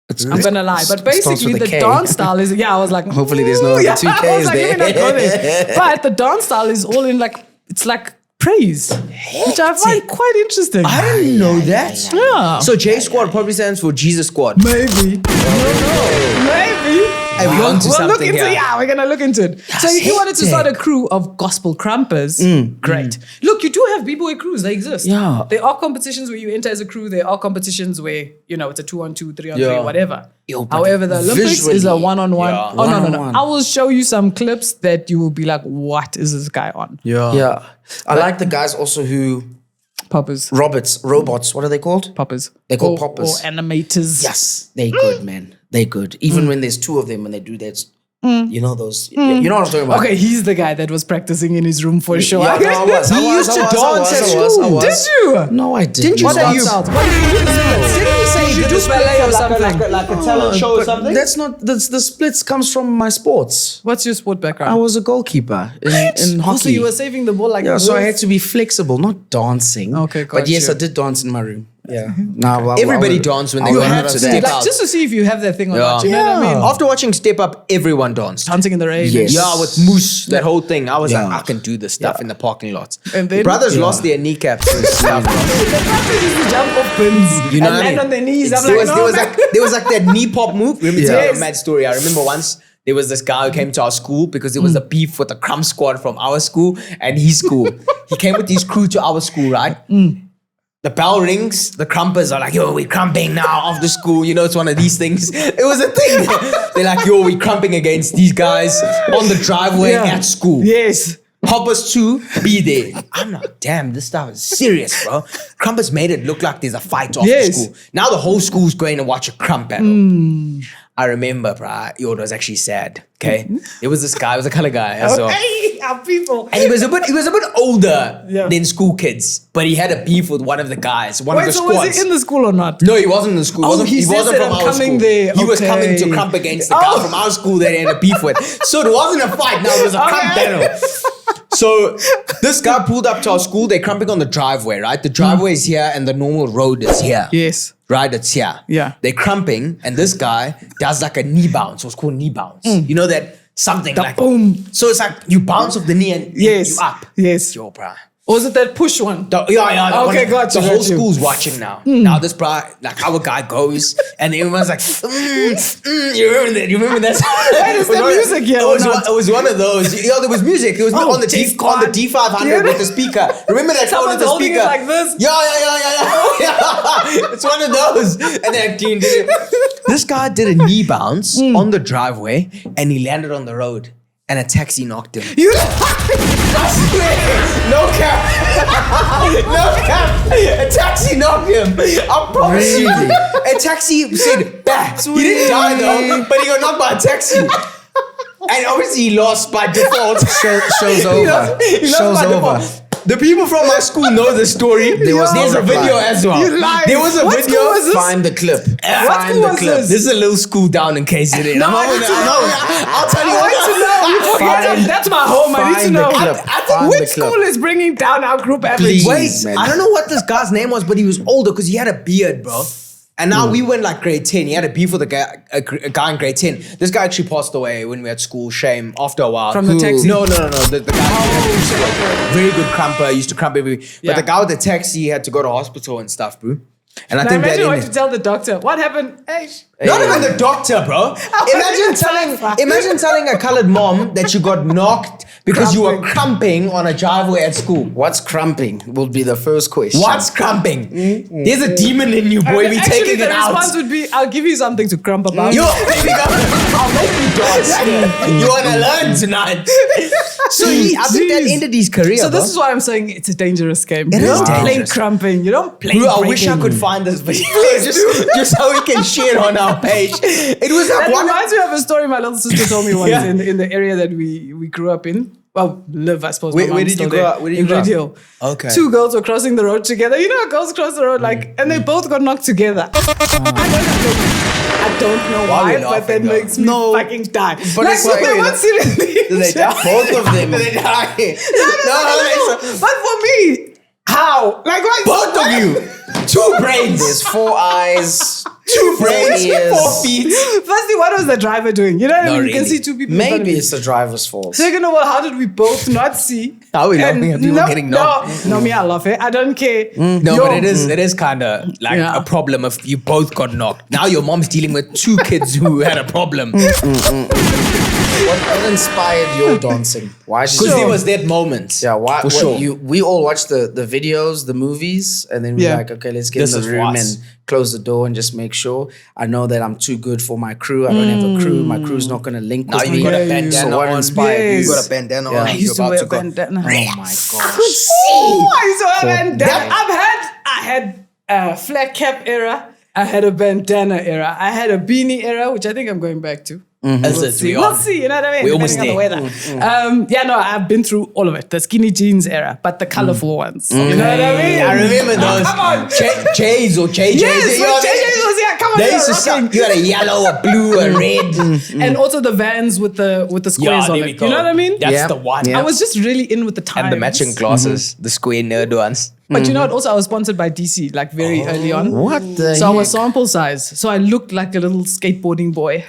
I'm gonna lie, but basically with a the K. dance style is I was like, Hopefully there's no other yeah, two I was Ks like, there. let me not go there. But the dance style is all in like it's like praise, which I find quite interesting. I didn't know that. Yeah. So J Squad probably stands for Jesus Squad. Maybe. Maybe. Hey, we're onto We'll look something into here. Yeah, we're gonna look into it. So if you wanted to start a crew of gospel crumpers, great. Look, you do have b-boy crews, they exist. Yeah. There are competitions where you enter as a crew, there are competitions where, it's a 2-on-2, 3-on-3, Yeah. whatever. Yo, but However, the Olympics is a visually, one-on-one. Yeah. Oh, no. One-on-one. I will show you some clips that you will be like, what is this guy on? Yeah. I like the guys also who Poppers. robots. What are they called? Poppers. They're called Or poppers. animators. Yes, they good, man. They good. Even when there's two of them and they do that, you know those. You know what I'm talking about. Okay, he's the guy that was practicing in his room for sure. Yeah, no, I was. He used to dance at school. Did you? No, I didn't. you What start are you? out? What did you do? Didn't he say Did you do ballet or something? like a talent show or something? That's not. That's the splits comes from my sports. What's your sport background? I was a goalkeeper in hockey. Also, you were saving the ball like Yeah, so I this? had to be flexible, not dancing. Okay, But yes, gotcha. I did dance in my room. Yeah. Now Everybody danced when they I'll went have out to of do step that. out. Like, just to see if you have that thing or Yeah. not. You know what I mean? After watching Step Up, everyone danced. Dancing in the rain. Yes. Yeah, with Moose, that whole thing. I was Yeah. like, I can do this stuff in the parking lots. And then- Brothers Yeah. lost their kneecaps and stuff. bro. Jump off pins. You know and what I land mean? on their knees. I'm There like, was, no, there was like that knee pop move. Let me tell you Yes. a mad story. I remember once there was this guy who came to our school because there was a beef with the crump squad from our school and his school. He came with his crew to our school, right? The bell rings, the crumpers are like, yo, we're crumping now after school. You know, it's one of these things. It was a thing. They're like, yo, we're crumping against these guys on the driveway Yeah. at school. Yes. Hoppers 2, be there. I'm like, damn, this stuff is serious, bro. Crumpers made it look like there's a fight after Yes. school. Now the whole school's going to watch a crump battle. I remember, bro, it was actually sad, okay? It was this guy, it was a color guy as well. Hey, our people. And he was a bit older Yeah. than school kids, but he had a beef with one of the guys, one of Wait, the so squads. was he in the school or not? No, he wasn't in the school. Oh, he he says wasn't that from I'm our coming school. there. He was coming to Okay. crump against the guy from our school that he had a beef with. So it wasn't a fight. Now it was a crump battle. So this guy pulled up to our school. They're crumping on the driveway, right? The driveway is here and the normal road is here. Yes. Right, it's here. Yeah. They're crumping, and this guy does like a knee bounce. What's called knee bounce. You know that something like boom. So it's like you bounce off the knee and Yes. you up. Yes. Yo, bruh. Or was it that push one? Yeah. Okay, got you, The whole got you. school's watching now. Now this bro, like our guy goes, and everyone's like, you remember that? You remember that? Wait, is there music here or not? It was one of those. Yeah, there was music. It was on the D500 Yeah. with the speaker. Remember that phone with Someone's the holding speaker? it like this. Yeah. It's one of those. And then this guy did a knee bounce on the driveway, and he landed on the road. And a taxi knocked him. I swear, no cap. No cap. A taxi knocked him. I promise you. A taxi said, bah. He didn't die though, but he got knocked by a taxi. And obviously he lost by default. Show's over. He lost Show's by over. default. The people from my school know the story. was There's no a video reply. as well. You lied. There was a What video. school was this? Find the clip. What Find school the was clip. this? This is a little school down in KZN. No, I need to know. I'll tell you I what. want to know. You forget Find- that's my home. I need to find the know. clip. Find Which the clip. school is bringing down our group average? Please. Wait, man. I don't know what this guy's name was, but he was older because he had a beard, bro. And now we went like grade 10. He had a beef with a guy in grade 10. This guy actually passed away when we were at school. Shame. After a while. From the taxi? No. The guy very good crumper. Used to crump every. But Yeah. the guy with the taxi had to go to hospital and stuff, bro. And I Now think that imagine what ended. to tell the doctor. What happened? Hey. Not even the doctor, bro. Imagine telling a colored mom that you got knocked because you were crumping on a driveway at school. What's crumping will be the first question. What's crumping? There's a demon in you, boy. We Actually, taking the it out. response would be, I'll give you something to crump about. Yo, baby girl, I'll make you dance. You wanna learn tonight? So I think that Jeez. ended his career. So bro. this is why I'm saying it's a dangerous game. It You is don't play dangerous. crumping. You don't play Bro, I wish I breaking. could find this video just so we can share it on our page. It was like That one. reminds me of a story my little sister told me once Yeah. in the area that we grew up in. Well, live, I suppose. Where My mom's did you still grow there. up? Where did you in grow Red up? Hill. Okay. Two girls were crossing the road together. You know, girls cross the road and they both got knocked together. I don't know Why why, are we but that laughing, though? makes me fucking die. But like, it's so like- they weren't seriously. Did they die? Both of them. Did they die? No. But for me, how? Like, why? Both of you. Two brains. There's 4 eyes. 2 frames, Yes. 4 feet. Firstly, what was the driver doing? You know what I Not mean? You can really. see 2 people. in front of Maybe you. it's the driver's fault. Second of all, how did we both not see? How are we And laughing at people getting knocked? No, me, I love it. I don't care. No, Yo. but it is kind of like Yeah. a problem if you both got knocked. Now your mom's dealing with 2 kids who had a problem. What inspired your dancing? Why? Because there was that moment. Yeah, why? For sure. We all watched the videos, the movies, and then we're Yeah. like, okay, let's get This in is the room us. and close the door and just make sure. I know that I'm too good for my crew. I don't have a crew. My crew's not gonna link Now with you me. got a Yeah, bandana so what on. inspired Yes. you? You got a bandana Yeah. on. I You're used to about wear to a go. bandana. Oh my gosh! Oh, I used to wear a bandana. That- I had a flat cap era. I had a bandana era. I had a beanie era, which I think I'm going back to. As We'll it's see. we We'll on. see. You know what I mean? We're almost Depending on the weather. Yeah, no, I've been through all of it. The skinny jeans era, but the colorful ones. You know what I mean? I remember those. Come on. J's or JJ's. Yes, you know when what I mean? JJ was here. Come on, They they used to were suck. rocking. You had a yellow, a blue, a red. And also the Vans with the squares on it. You know what I mean? That's Yeah. the one. Yeah. I was just really in with the times. And the matching glasses, the square nerd ones. But you know what? Also, I was sponsored by DC like very early on. What the So I was heck? sample size. So I looked like a little skateboarding boy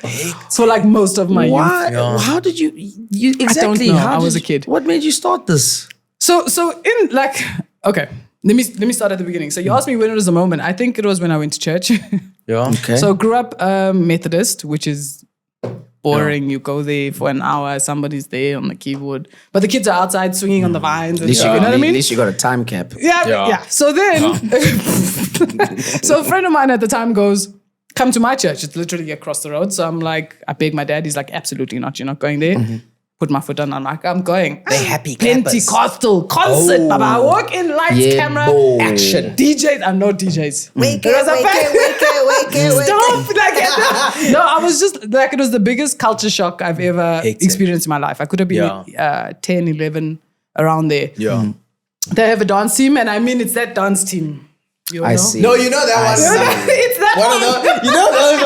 for like most of my youth. Why? How did you exactly? know. How I was did a kid. What made you start this? So in like okay, let me start at the beginning. So you asked me when it was the moment. I think it was when I went to church. Yeah. Okay. So grew up Methodist, which is boring. You go there for an hour, somebody's there on the keyboard, but the kids are outside swinging on the vines and shit. You know what I mean? At least you got a time cap. Yeah. So then, so a friend of mine at the time goes, come to my church. It's literally across the road. So I'm like, I beg my dad. He's like, absolutely not. You're not going there. Put my foot down. I'm like, I'm going. They happy clappers. Pentecostal concert, Baba. I walk in, lights, Yeah, camera, boy. action. DJs. I'm no DJs. Wake It was a it. Stop! Like, no, I was just like, it was the biggest culture shock I've ever Hectic. experienced in my life. I could have been 10, 11, around there. Yeah. They have a dance team, and I mean, it's that dance team. You I know? see. No, you know that one. It's that One one. of those, you know those.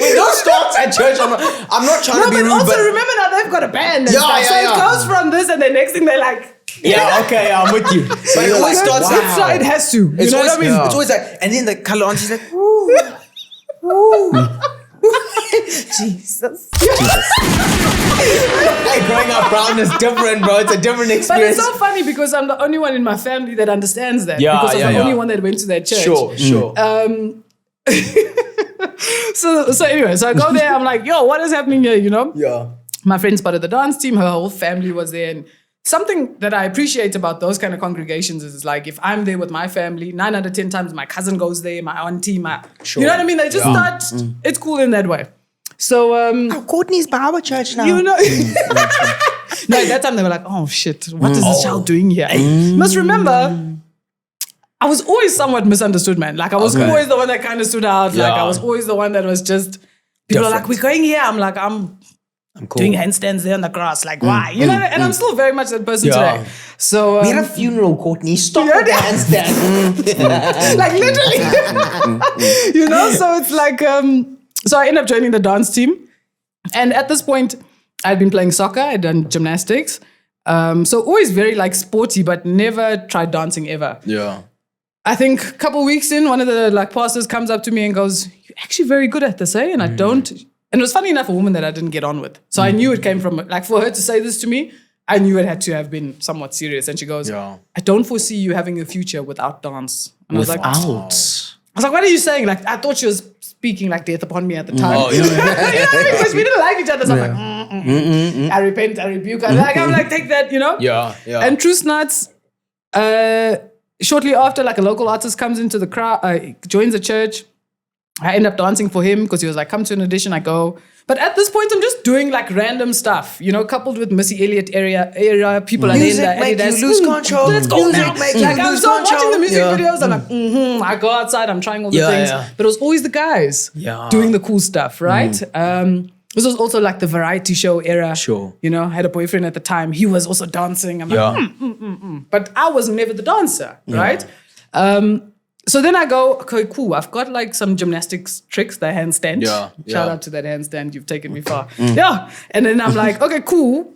When those starts at church, I'm not trying No, to be but rude, also but remember now they've got a band and Yeah, stuff. yeah, So yeah. it goes from this, and the next thing they're like, yeah, okay, I'm with you. But it you're always like, starts wow. it's like, it has to. You It's know always, what I mean? it's always like, and then the color on, she's like, woo, woo. Jesus. Hey, growing up brown is different, bro. It's a different But experience. it's so funny because I'm the only one in my family that understands that. Yeah, because I'm yeah, the only yeah. one that went to that church. Sure. So anyway, so I go there, I'm like, yo, what is happening here, you know? Yeah. My friend's part of the dance team, her whole family was there. And something that I appreciate about those kind of congregations is like, if I'm there with my family, 9 out of 10 times my cousin goes there, my auntie, you know what I mean? They just start, it's cool in that way. So, Courtney's Bible Church now. you know, no, at that time they were like, oh shit, what is this child doing here? You must remember, I was always somewhat misunderstood, man. Like I was always the one that kind of stood out. Like I was always the one that was just, people are like, we're going here. I'm like, I'm cool. doing handstands there on the grass. Like, why? You know, and I'm still very much that person today. So, We had a funeral, Courtney. Stop Yeah, with the handstand. like literally, you know, so it's like, so I ended up joining the dance team. And at this point, I'd been playing soccer, I'd done gymnastics. So always very like sporty, but never tried dancing ever. Yeah. I think a couple weeks in, one of the like pastors comes up to me and goes, you're actually very good at this, eh? And I don't. And it was funny enough, a woman that I didn't get on with. So I knew it came from, like for her to say this to me, I knew it had to have been somewhat serious. And she goes, I don't foresee you having a future without dance. And I was like, what are you saying? Like, I thought she was speaking like death upon me at the time. Oh, yeah. You know what I mean? Because we didn't like each other. So I'm like, I repent, I rebuke. I'm like, take that, you know? Yeah. And Truth Nuts, shortly after, like a local artist comes into the crowd, joins the church. I end up dancing for him because he was like, come to an audition. I go. But at this point, I'm just doing like random stuff, you know, coupled with Missy Elliott era. People are Music in make the you lose control. Let's go Music now. make you Like I'm lose so watching control. the music Yeah. videos. I'm like, I go outside. I'm trying all the Yeah, things. yeah. But it was always the guys doing the cool stuff, right? This was also like the variety show era. Sure. You know, I had a boyfriend at the time. He was also dancing. I'm like, But I was never the dancer, right? So then I go, okay, cool. I've got like some gymnastics tricks, the handstand. Shout out to that handstand. You've taken me far. Yeah. And then I'm like, okay, cool.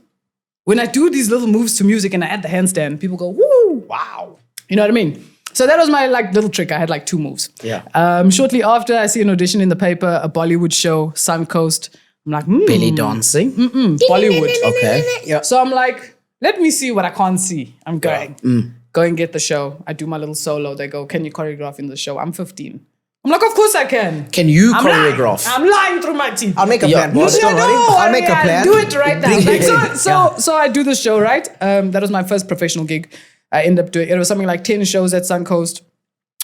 When I do these little moves to music and I add the handstand, people go, woo, wow. You know what I mean? So that was my like little trick. I had like 2 moves. Yeah. Shortly after, I see an audition in the paper, a Bollywood show, Suncoast. I'm like, belly dancing. Bollywood. Okay. Yeah. So I'm like, let me see what I can't see. I'm going. Go and get the show. I do my little solo. They go, can you choreograph in the show? I'm 15. I'm like, of course I can. Can you I'm choreograph? I'm lying through my teeth. I'll make a plan, boss. Don't worry. I'll make a plan. Do it right now. Like, so I do the show, right? That was my first professional gig. I ended up doing, it was something like 10 shows at Suncoast.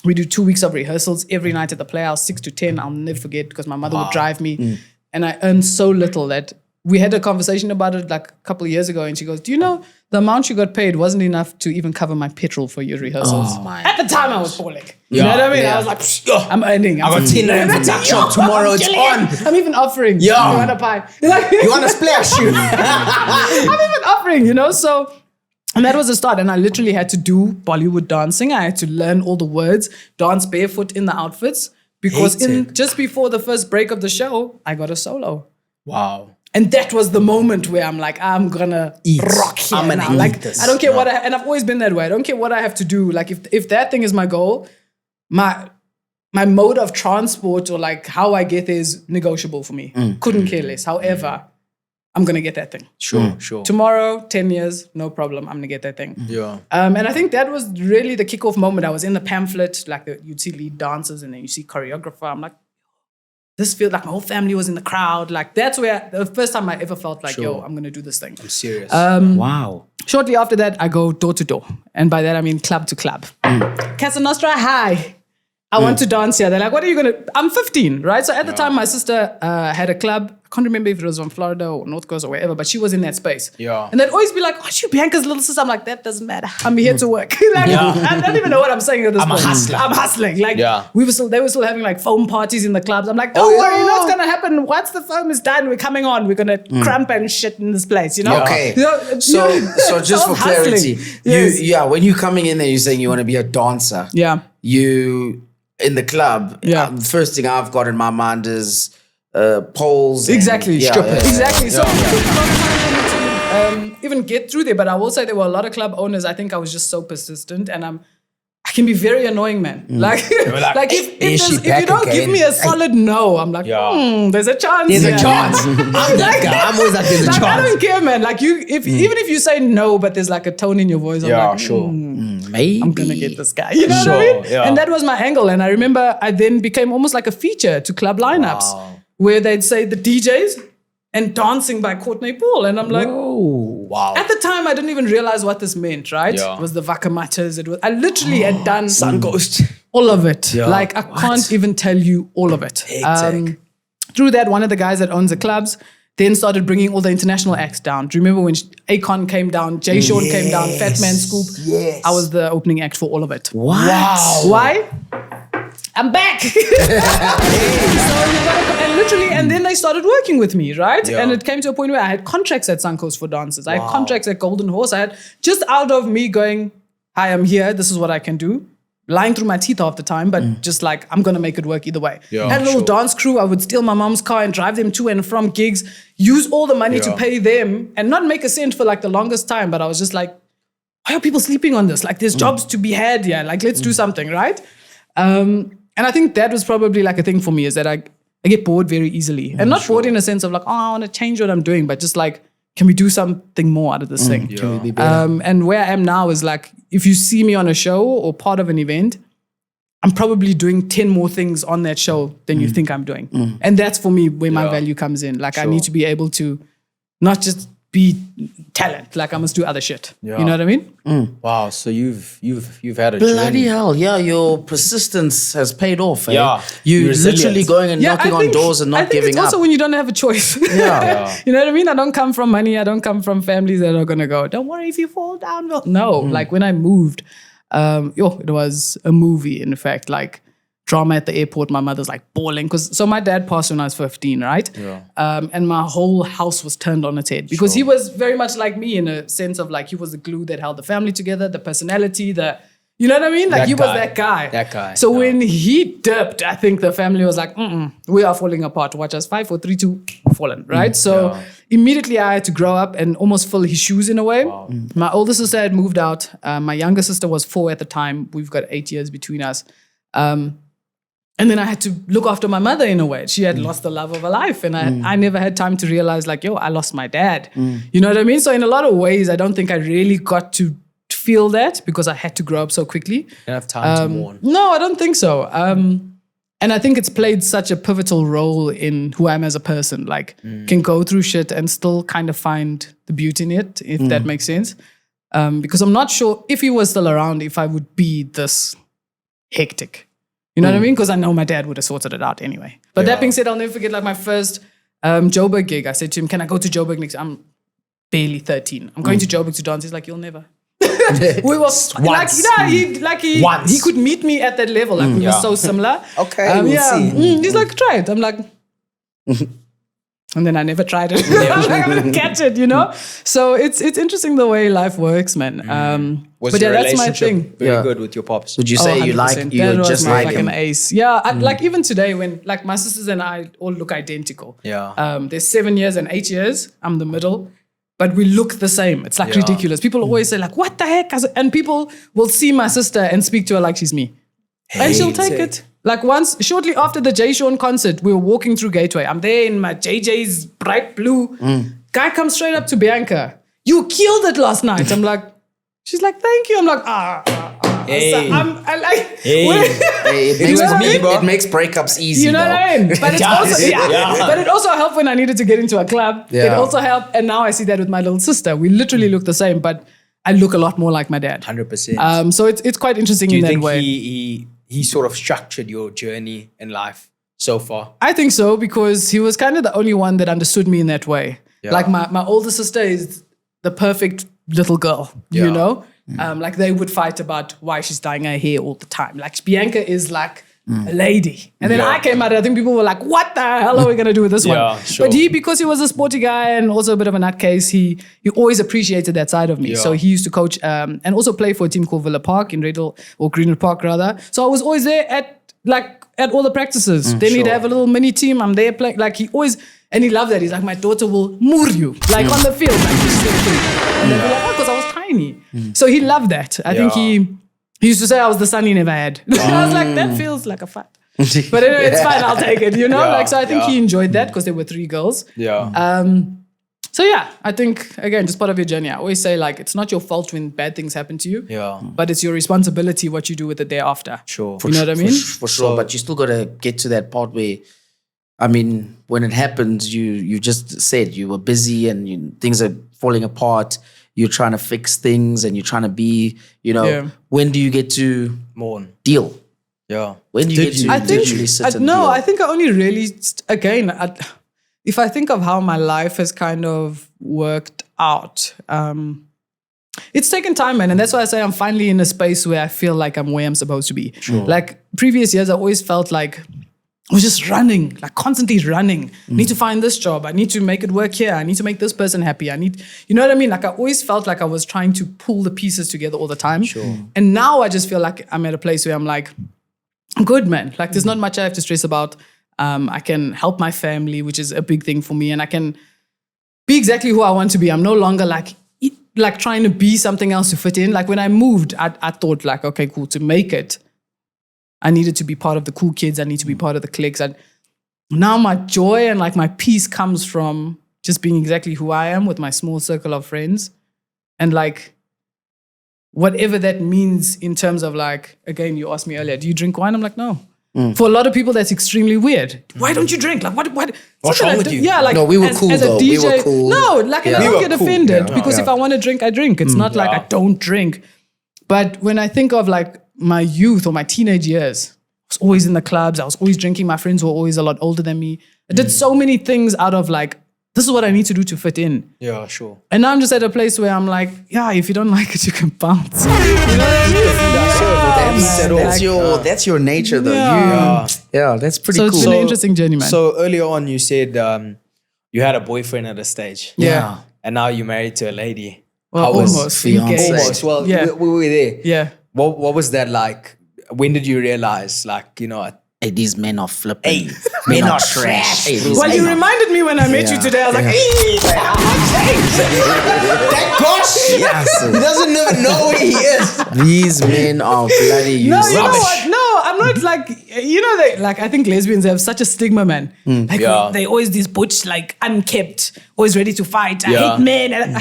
We do 2 weeks of rehearsals every night at the Playhouse, 6 to 10. I'll never forget because my mother would drive me. And I earned so little that we had a conversation about it like a couple of years ago. And she goes, do you know the amount you got paid wasn't enough to even cover my petrol for your rehearsals? At the time I was balling. You know what I mean? I was like, I'm earning. I got 10 rand for tuck shop tomorrow. It's on. I'm even offering. You want a pie? Like, You want to splash you? I'm even offering, you know? So, and that was the start. And I literally had to do Bollywood dancing. I had to learn all the words, dance barefoot in the outfits. Because just before the first break of the show, I got a solo. Wow. And that was the moment where I'm like, I'm gonna rock here. I'm gonna now. eat Like, this. I don't care what and I've always been that way. I don't care what I have to do. Like, if that thing is my goal, my mode of transport or like how I get there is negotiable for me. Couldn't care less. However, I'm gonna get that thing. Sure. Tomorrow, 10 years, no problem. I'm gonna get that thing. Yeah. And I think that was really the kickoff moment. I was in the pamphlet, like you'd see lead dancers and then you see choreographer. I'm like, this feels like my whole family was in the crowd. Like that's where the first time I ever felt like, yo, I'm gonna do this thing. I'm serious. Wow. Shortly after that, I go door to door. And by that, I mean club to club. Casa Nostra, hi. I want to dance here. They're like, what are you going to... I'm 15, right? So at the time, my sister had a club. I can't remember if it was on Florida or North Coast or wherever, but she was in that space. Yeah. And they'd always be like, aren't you Bianca's little sister? I'm like, that doesn't matter. I'm here to work. Like, I don't even know what I'm saying at this point. I'm hustling. Like, they were still having like foam parties in the clubs. I'm like, don't worry, you know what's going to happen. Once the foam is done, we're coming on. We're going to cramp and shit in this place, you know? Okay. So just for clarity, yes. when you're coming in there, you're saying you want to be a dancer. Yeah. You, in the club, the first thing I've got in my mind is poles. Exactly. Strippers. Exactly. So it took a long time to even get through there. But I will say there were a lot of club owners. I think I was just so persistent and I can be very annoying, man. Like if you don't give me a solid no, I'm like, there's a chance. There's a chance. I'm that guy. I'm always like, there's a chance. I don't care, man. Like even if you say no, but there's like a tone in your voice, I'm like, maybe I'm gonna get this guy. You know what I mean? Yeah. And that was my angle. And I remember I then became almost like a feature to club lineups where they'd say the DJs and dancing by COURTNAE PAUL. And I'm like, wow. At the time, I didn't even realize what this meant, right? Yeah. It was the Vakamatas. I literally had done Suncoast. all of it. Yeah. Like, I can't even tell you all of it. Through that, one of the guys that owns the clubs then started bringing all the international acts down. Do you remember when Akon came down, Jay Sean came down, Fat Man Scoop? Yes. I was the opening act for all of it. Wow. Why? I'm back. And then they started working with me, right? Yeah. And it came to a point where I had contracts at Suncoast for dancers. I had contracts at Golden Horse. I had just out of me going, hi, I'm here. This is what I can do. Lying through my teeth half the time, but just like, I'm going to make it work either way. Yeah, had a little dance crew. I would steal my mom's car and drive them to and from gigs, use all the money to pay them and not make a cent for like the longest time. But I was just like, why are people sleeping on this? Like there's jobs to be had here. Like let's do something, right? And I think that was probably like a thing for me is that I get bored very easily. And not bored in a sense of like, I want to change what I'm doing, but just like, can we do something more out of this thing? Can we be better? And where I am now is like, if you see me on a show or part of an event, I'm probably doing 10 more things on that show than you think I'm doing. And that's for me where my value comes in. Like I need to be able to not just be talent, like I must do other shit. You know what I mean? Wow. So you've had a Bloody journey. hell, your persistence has paid off. Eh? Yeah. You Resilient. literally going and knocking on doors and not giving it's up. also when you don't have a choice. You know what I mean? I don't come from money. I don't come from families that are gonna go, don't worry if you fall down. No, like when I moved, it was a movie, in fact, like drama at the airport. My mother's like bawling so my dad passed when I was 15, right? And my whole house was turned on its head because he was very much like me in a sense of like he was the glue that held the family together, the personality, You know what I mean? Like That he was guy. that guy. That guy. So when he dipped, I think the family was like, we are falling apart. Watch us 5, 4, 3, 2, fallen, right? So immediately I had to grow up and almost fill his shoes in a way. My older sister had moved out. My younger sister was 4 at the time. We've got 8 years between us. And then I had to look after my mother in a way. She had lost the love of her life. And I never had time to realize like, I lost my dad. You know what I mean? So in a lot of ways, I don't think I really got to feel that because I had to grow up so quickly. You don't have time to mourn. No, I don't think so. And I think it's played such a pivotal role in who I am as a person. Like, can go through shit and still kind of find the beauty in it, if that makes sense. Because I'm not sure if he was still around, if I would be this hectic. You know what I mean? Because I know my dad would have sorted it out anyway. But that being said, I'll never forget like my first Joburg gig. I said to him, can I go to Joburg next? I'm barely 13. I'm going to Joburg to dance. He's like, you'll never. We were he could meet me at that level. Like we were so similar. Okay, we'll see. He's like, try it. I'm like, and then I never tried it. I'm like, I'm gonna catch it, you know. So it's interesting the way life works, man. Was but your that's my relationship thing. very good with your pops? Would you say you 100%. you That just was like like him? an ace? Yeah, like even today when like my sisters and I all look identical. Yeah. There's 7 years and 8 years. I'm the middle. But we look the same. It's like ridiculous. People always say like, what the heck? And people will see my sister and speak to her like she's me. And she'll take it. Like once, shortly after the Jay Sean concert, we were walking through Gateway. I'm there in my JJ's bright blue. Guy comes straight up to Bianca. You killed it last night. I'm like, she's like, thank you. I'm like, Hey. So I like, Hey, it makes breakups easy. you know what I mean? But it's also but it also helped when I needed to get into a club. It Yeah. also helped, and now I see that with my little sister. We literally look the same, but I look a lot more like my dad. 100%. So it's quite interesting Do you in that think way. he sort of structured your journey in life so far? I think so because he was kind of the only one that understood me in that way. Yeah. Like my older sister is the perfect little girl, you know? Like they would fight about why she's dyeing her hair all the time. Like Bianca is like a lady. And then I came out, I think people were like, what the hell are we going to do with this one? Sure. But he, because he was a sporty guy and also a bit of a nutcase, he always appreciated that side of me. So he used to coach and also play for a team called Villa Park in Redhill, or Greenwood Park rather. So I was always there at all the practices. Then he'd have a little mini team. I'm there playing. Like he always, and he loved that. He's like, my daughter will moor you, like on the field. Like this sort of thing. And they'd be like, because I was tiny. So he loved that. I think he used to say I was the son he never had. I was like, that feels like a fight. But anyway, it's fine. I'll take it, you know? Like, so I think he enjoyed that because there were 3 girls. So yeah, I think, again, just part of your journey. I always say, like, it's not your fault when bad things happen to you. But it's your responsibility what you do with it thereafter. Sure. You know what I mean? For sure. But you still got to get to that part where, I mean, when it happens, you just said you were busy and things are falling apart. You're trying to fix things and you're trying to be, you know, when do you get to mourn? Deal? Yeah. When do you get to literally sit and deal? No, I think I only really, if I think of how my life has kind of worked out, it's taken time, man. And that's why I say I'm finally in a space where I feel like I'm where I'm supposed to be. Sure. Like previous years, I always felt like I was just running, like constantly running. I need to find this job. I need to make it work here. I need to make this person happy. You know what I mean? Like I always felt like I was trying to pull the pieces together all the time. Sure. And now I just feel like I'm at a place where I'm like, I'm good, man. Like there's not much I have to stress about. I can help my family, which is a big thing for me. And I can be exactly who I want to be. I'm no longer like trying to be something else to fit in. Like when I moved, I thought like, okay, cool, to make it, I needed to be part of the cool kids. I need to be part of the cliques. Now my joy and like my peace comes from just being exactly who I am with my small circle of friends. And like, whatever that means in terms of like, again, you asked me earlier, do you drink wine? I'm like, no. For a lot of people, that's extremely weird. Why don't you drink? Like, what's wrong with you? Yeah, like, no, we were cool as a though. DJ, We were cool. No, like, and I don't get offended because Yeah. if I want to drink, I drink. It's not like I don't drink. But when I think of like my youth or my teenage years, I was always in the clubs. I was always drinking. My friends were always a lot older than me. I did so many things out of like, this is what I need to do to fit in. Yeah, sure. And now I'm just at a place where I'm like, yeah, if you don't like it, you can bounce. You know what I mean? That's your nature though. Yeah. That's pretty So cool. it's been an interesting journey, man. So earlier on, you said you had a boyfriend at a stage. Yeah. And now you're married to a lady. Well, How was- almost. Fiancé? Engaged. Almost. Well, Yeah. we were there. Yeah. What was that like? When did you realize, like, you know, Hey, these men are flipping. Hey, men are are trash. Hey, Well, you reminded me when I met you today. I was like, hey, that gosh, he doesn't even know where he is. these men are bloody no, useless. you know what? No, I'm not like, you know, I think lesbians have such a stigma, man. Like, they always these butch, like, unkept, always ready to fight. I hate men. And,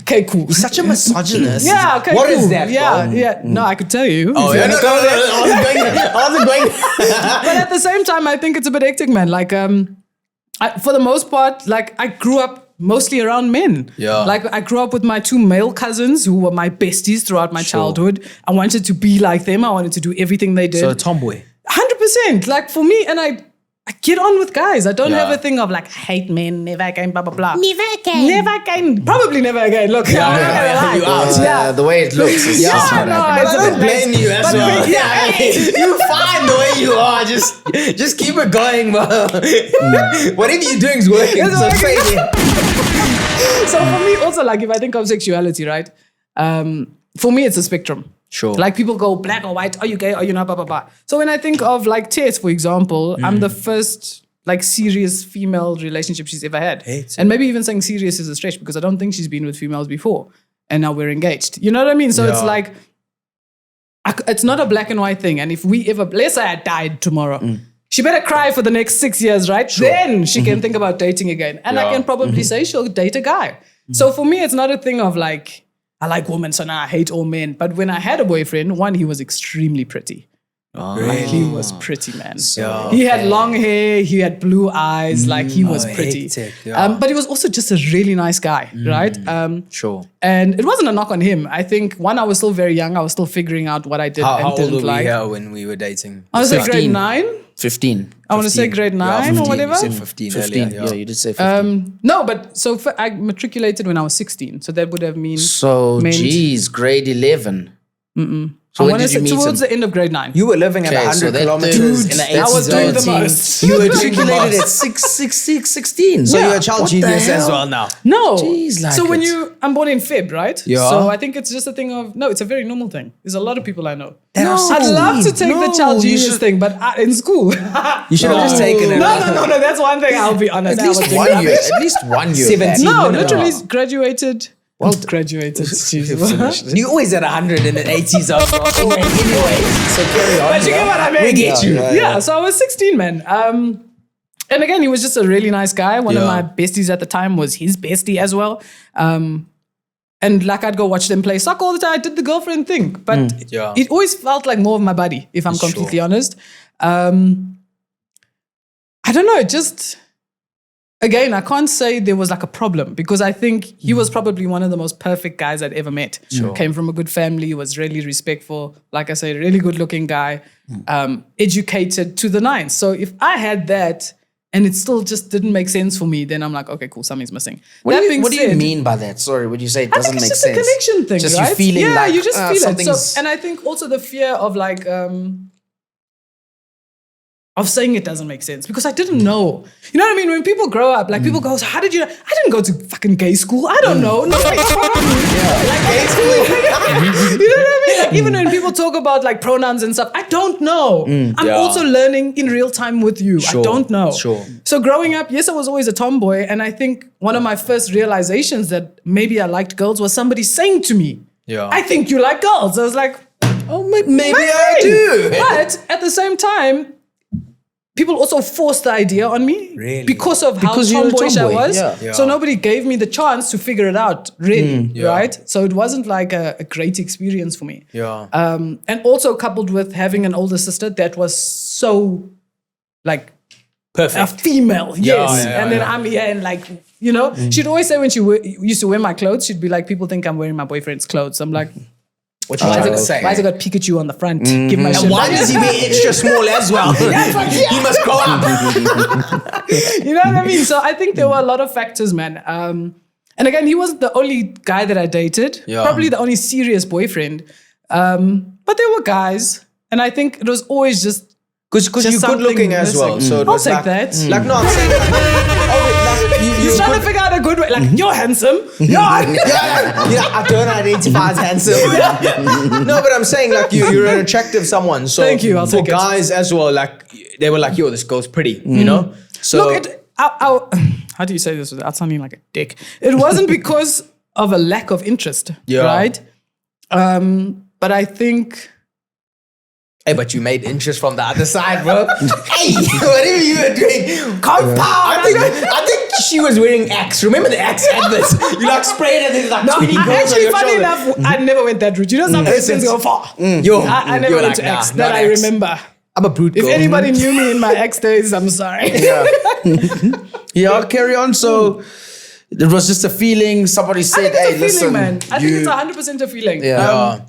okay, cool. Such a misogynist. Yeah, okay, What cool. is that? Yeah, bro? yeah. No, I could tell you. Oh, If you yeah, wanna no, go there. I wasn't going. But at the same time, I think it's a bit hectic, man. Like, for the most part, like, I grew up mostly around men. Yeah. Like, I grew up with my 2 male cousins who were my besties throughout my childhood. I wanted to be like them. I wanted to do everything they did. So a tomboy. 100%. Like, for me, and I get on with guys. I don't Yeah. have a thing of like, hate men, never again, blah, blah, blah. Never again. Never again. Probably never again. Look, I'm not gonna lie. you are. Yeah. The way it looks is just Yeah, not no, happening. it's But a I don't bit blame you as but well. yeah, You're fine the way you are. Just keep it going, bro. Whatever you're doing is working. It's So working. say it. So for me, also, like, if I think of sexuality, right? For me, it's a spectrum. Sure. Like, people go black or white. Are you gay? Are you not? Blah, blah, blah. So when I think of like Tess, for example, I'm the first like serious female relationship she's ever had. Hate And maybe even saying serious is a stretch because I don't think she's been with females before. And now we're engaged. You know what I mean? So it's Yeah. like, it's not a black and white thing. And if we ever, let's say I died tomorrow, she better cry for the next 6 years, right? Then she can think about dating again. And I Yeah. can probably say she'll date a guy. So for me, it's not a thing of like, I like women, so now I hate all men. But when I had a boyfriend, one, he was extremely pretty. Like, he was pretty, man. Yeah. He had long hair, he had blue eyes, like he was pretty. hectic, yeah. But he was also just a really nice guy, right? Sure. And it wasn't a knock on him. I think, one, I was still very young. I was still figuring out what I did How and old didn't were we like. here when we were dating? I was like grade 15. 9. 15. I want to say grade 9 or whatever. You said 15, 15. earlier. Yeah, you did say 15. No, but so I matriculated when I was 16. So that would have meant. Geez, grade 11. So I when want to did you say meet towards him? the end of grade 9. You were living at Okay, 100 so that kilometers dude, in the I was 80s. doing the 90s. most. You were doing the Matriculated most. at 16. So Yeah. you're a child What the genius as hell? well now. No. Jeez, like so when it's- I'm born in Feb, right? Yeah. So I think it's just a thing of, no, it's a very normal thing. There's a lot of people I know. That are I'd love to 16. take the No, child you genius should- thing, but in school. You should have just taken it. No, that's one thing, I'll be honest. At least I was one doing year. rubbish. At least 1 year. 17. No, No. literally graduated. Well, graduated. Jesus. You always at 100 in the 80s. Anyway, so carry on. But you get what I mean? We get you. Yeah, so I was 16, man. And again, he was just a really nice guy. One of Yeah. my besties at the time was his bestie as well. And like, I'd go watch them play soccer all the time. I did the girlfriend thing. But Yeah. it always felt like more of my buddy, if I'm completely honest. I don't know, just... Again, I can't say there was like a problem because I think he was probably one of the most perfect guys I'd ever met. Came from a good family, was really respectful. Like I say, really good looking guy, educated to the nines. So if I had that and it still just didn't make sense for me, then I'm like, okay, cool, something's missing. What That being do you said, mean by that? Sorry, would you say it I doesn't think make it's just sense? a connection thing, Just right? you feeling yeah, like you just feel it. something's... So, and I think also the fear of like, of saying it doesn't make sense because I didn't know. You know what I mean? When people grow up, like people go, so how did you know? I didn't go to fucking gay school. I don't know. No, like gay school. You know what I mean? Like even when people talk about like pronouns and stuff, I don't know. I'm Yeah. also learning in real time with you. I don't know. Sure. So growing up, yes, I was always a tomboy. And I think one of my first realizations that maybe I liked girls was somebody saying to me, Yeah. I think you like girls. I was like, Oh, maybe my I thing. do. But at the same time, people also forced the idea on me Really? because of how Because you're a tomboyish I tomboy, was. yeah. So nobody gave me the chance to figure it out, really, Yeah. right? So it wasn't like a great experience for me. Yeah. And also coupled with having an older sister that was so like a Perfect. female, yes. yeah, and then yeah. I'm here and like, you know, she'd always say when she used to wear my clothes, she'd be like, people think I'm wearing my boyfriend's clothes. I'm like, What you trying to say? why has it got Pikachu on the front? Give my shit And why back. does he wear extra small as well? He must grow up. You know what I mean? So I think there were a lot of factors, man. And again, he wasn't the only guy that I dated. Yeah. Probably the only serious boyfriend. But there were guys. And I think it was always just Because you're good looking something as well. missing. So it I'll was take like, that. Like, no, I'm saying, like, He's trying to figure out a good good way. Like, you're handsome. I don't identify as handsome. No, but I'm saying like you're an attractive someone. So thank you. I'll for take guys as well, like they were like, yo, this girl's pretty, you know? So Look, how do you say this without sounding like a dick? It wasn't because of a lack of interest, right? But I think... Hey, but you made interest from the other side, bro. Hey, whatever you were doing, compound. I think she was wearing Axe. Remember the Axe adverts? You like sprayed it and there's like 20 girls actually, on your funny shoulder. enough, I never went that route. You know, some things go far. I never went to Axe that I remember. I'm a brute girl. If anybody knew me in my Axe days, I'm sorry. Yeah, carry on. So it was just a feeling. Somebody said, I think hey, it's a feeling, listen. man. I think it's 100% a feeling. Yeah.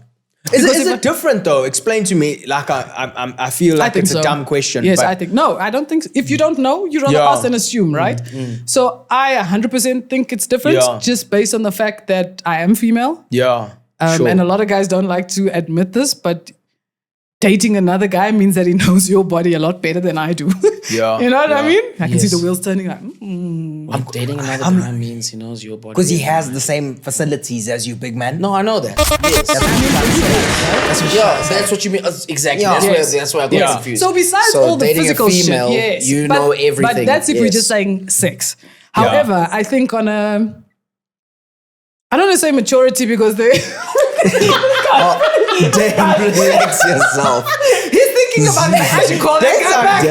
Is it different though? Explain to me. Like I feel like it's a dumb question. Yes, but I think. No, I don't think so. If you don't know, you rather ask and assume, right? So I 100% think it's different just based on the fact that I am female. Yeah. And a lot of guys don't like to admit this, but dating another guy means that he knows your body a lot better than I do. Yeah. You know what I mean? I can see the wheels turning like, I'm dating another guy means he knows your body. Because he has the same facilities as you, big man. No, I know that. Yes. That's what you mean. Exactly. That's where I got confused. So besides all the physical female, shit, yes, you know everything. But that's if we're just saying sex. However, I think on a... I don't want to say maturity because they... Damn, relax yourself. He's thinking about that. I should call that guy back.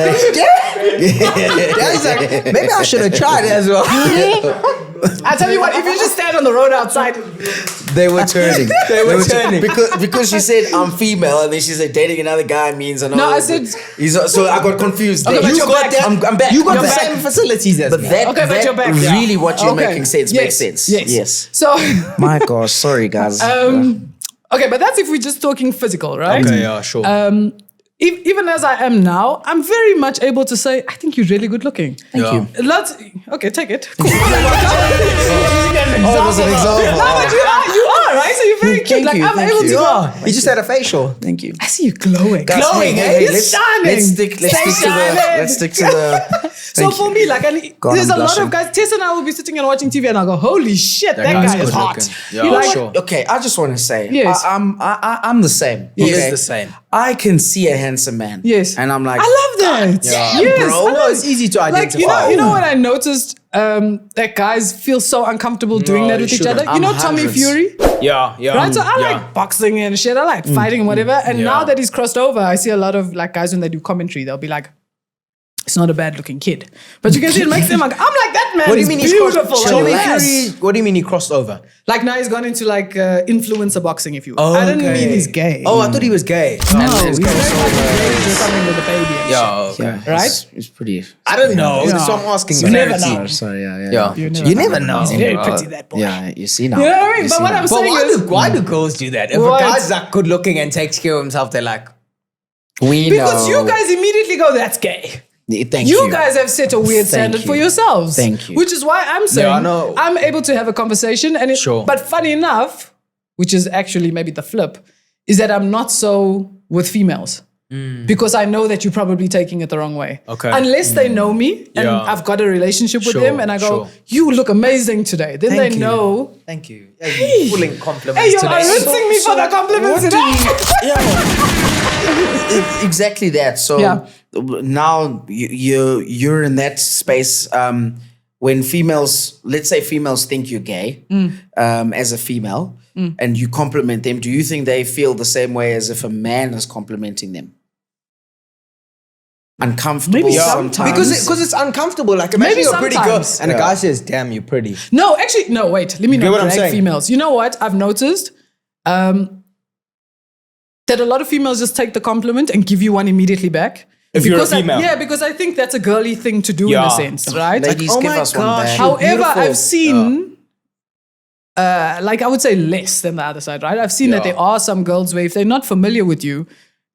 Dad's like, maybe I should have tried it as well. I tell you what, if you just stand on the road outside... They were turning. They were turning. Because she said I'm female and then she said dating another guy means another. No, I said... So I got confused. Okay, there. but You you're got back. that? I'm back. You got You're the back. same facilities as But me. that, Okay, but you're back. really what you're Okay. making sense makes sense. Yes. So... My gosh, sorry guys. Okay, but that's if we're just talking physical, right? Okay, yeah, sure. Even as I am now, I'm very much able to say, I think you're really good looking. Thank you. Okay, take it. Cool. Oh, it was an example. No, but you are, right? So you're very cute. Thank Like, you, I'm thank able you. to go. You just had a facial. Thank you. I see you glowing. Glowing, Hey, eh? It's shining. Let's stick to the. So for me, like, there's I'm a lot blushing. of guys. Tess and I will be sitting and watching TV, and I'll go, "Holy shit, that guy's guy is good hot." looking. You Yeah, know, like, sure. Okay, I just want to say, Yes. I'm the same. He okay? is the same. I can see a handsome man. Yes. And I'm like, I love that. damn, Yes, bro. I know. No, it's easy to Like, identify. you know what I noticed? That guys feel so uncomfortable doing that with each other. shouldn't. You know I'm Tommy hundreds. Fury? Yeah. Right? So I like boxing and shit. I like fighting and whatever. And now that he's crossed over, I see a lot of like guys when they do commentary, they'll be like, it's not a bad looking kid. But you can see it makes them like, I'm like, that man What do you is mean beautiful. he's Like, crossed? yes. What do you mean he crossed over? Like now he's gone into like influencer boxing, if you will. I didn't mean he's gay. Oh, I thought he was gay. no, he's he's got very so much engaged with something with a baby and shit. Yeah, okay. Yeah, Right? It's pretty. I don't know. Yeah. That's what I'm asking. You never know. Sorry, yeah. You never know. He's very pretty, that boy. Yeah, you see now. You know what I mean? You But see what now. I'm But saying why do girls do that? If What? a guy's like good looking and takes care of himself, they're like, because you guys immediately go, that's gay. Thank you. You guys have set a weird standard for yourselves. Thank you. Which is why I'm saying I know. I'm able to have a conversation. And Sure. But funny enough, which is actually maybe the flip, is that I'm not so with females. Because I know that you're probably taking it the wrong way. Okay. Unless they know me and Yeah. I've got a relationship with Sure, them and I go, sure. you look amazing today. Then they know. Thank you. Hey, pulling compliments Hey, you're today. rinsing me for the compliments today. Exactly that. So Yeah. now you're in that space when females, let's say females think you're gay as a female, and you compliment them. Do you think they feel the same way as if a man is complimenting them? Uncomfortable Maybe sometimes. Because it's uncomfortable. Like imagine Maybe you're a pretty girl sometimes. and a guy says, "Damn, you're pretty." No, actually, no, wait. Let me get not what I'm drag saying? females. You know what? I've noticed that a lot of females just take the compliment and give you one immediately back. If you're a Because female. yeah, because I think that's a girly thing to do in Yeah. a sense, right? Ladies, oh give my us one gosh, back. how- However, beautiful. I've seen, like I would say less than the other side, right? I've seen that there are some girls where if they're not familiar with you,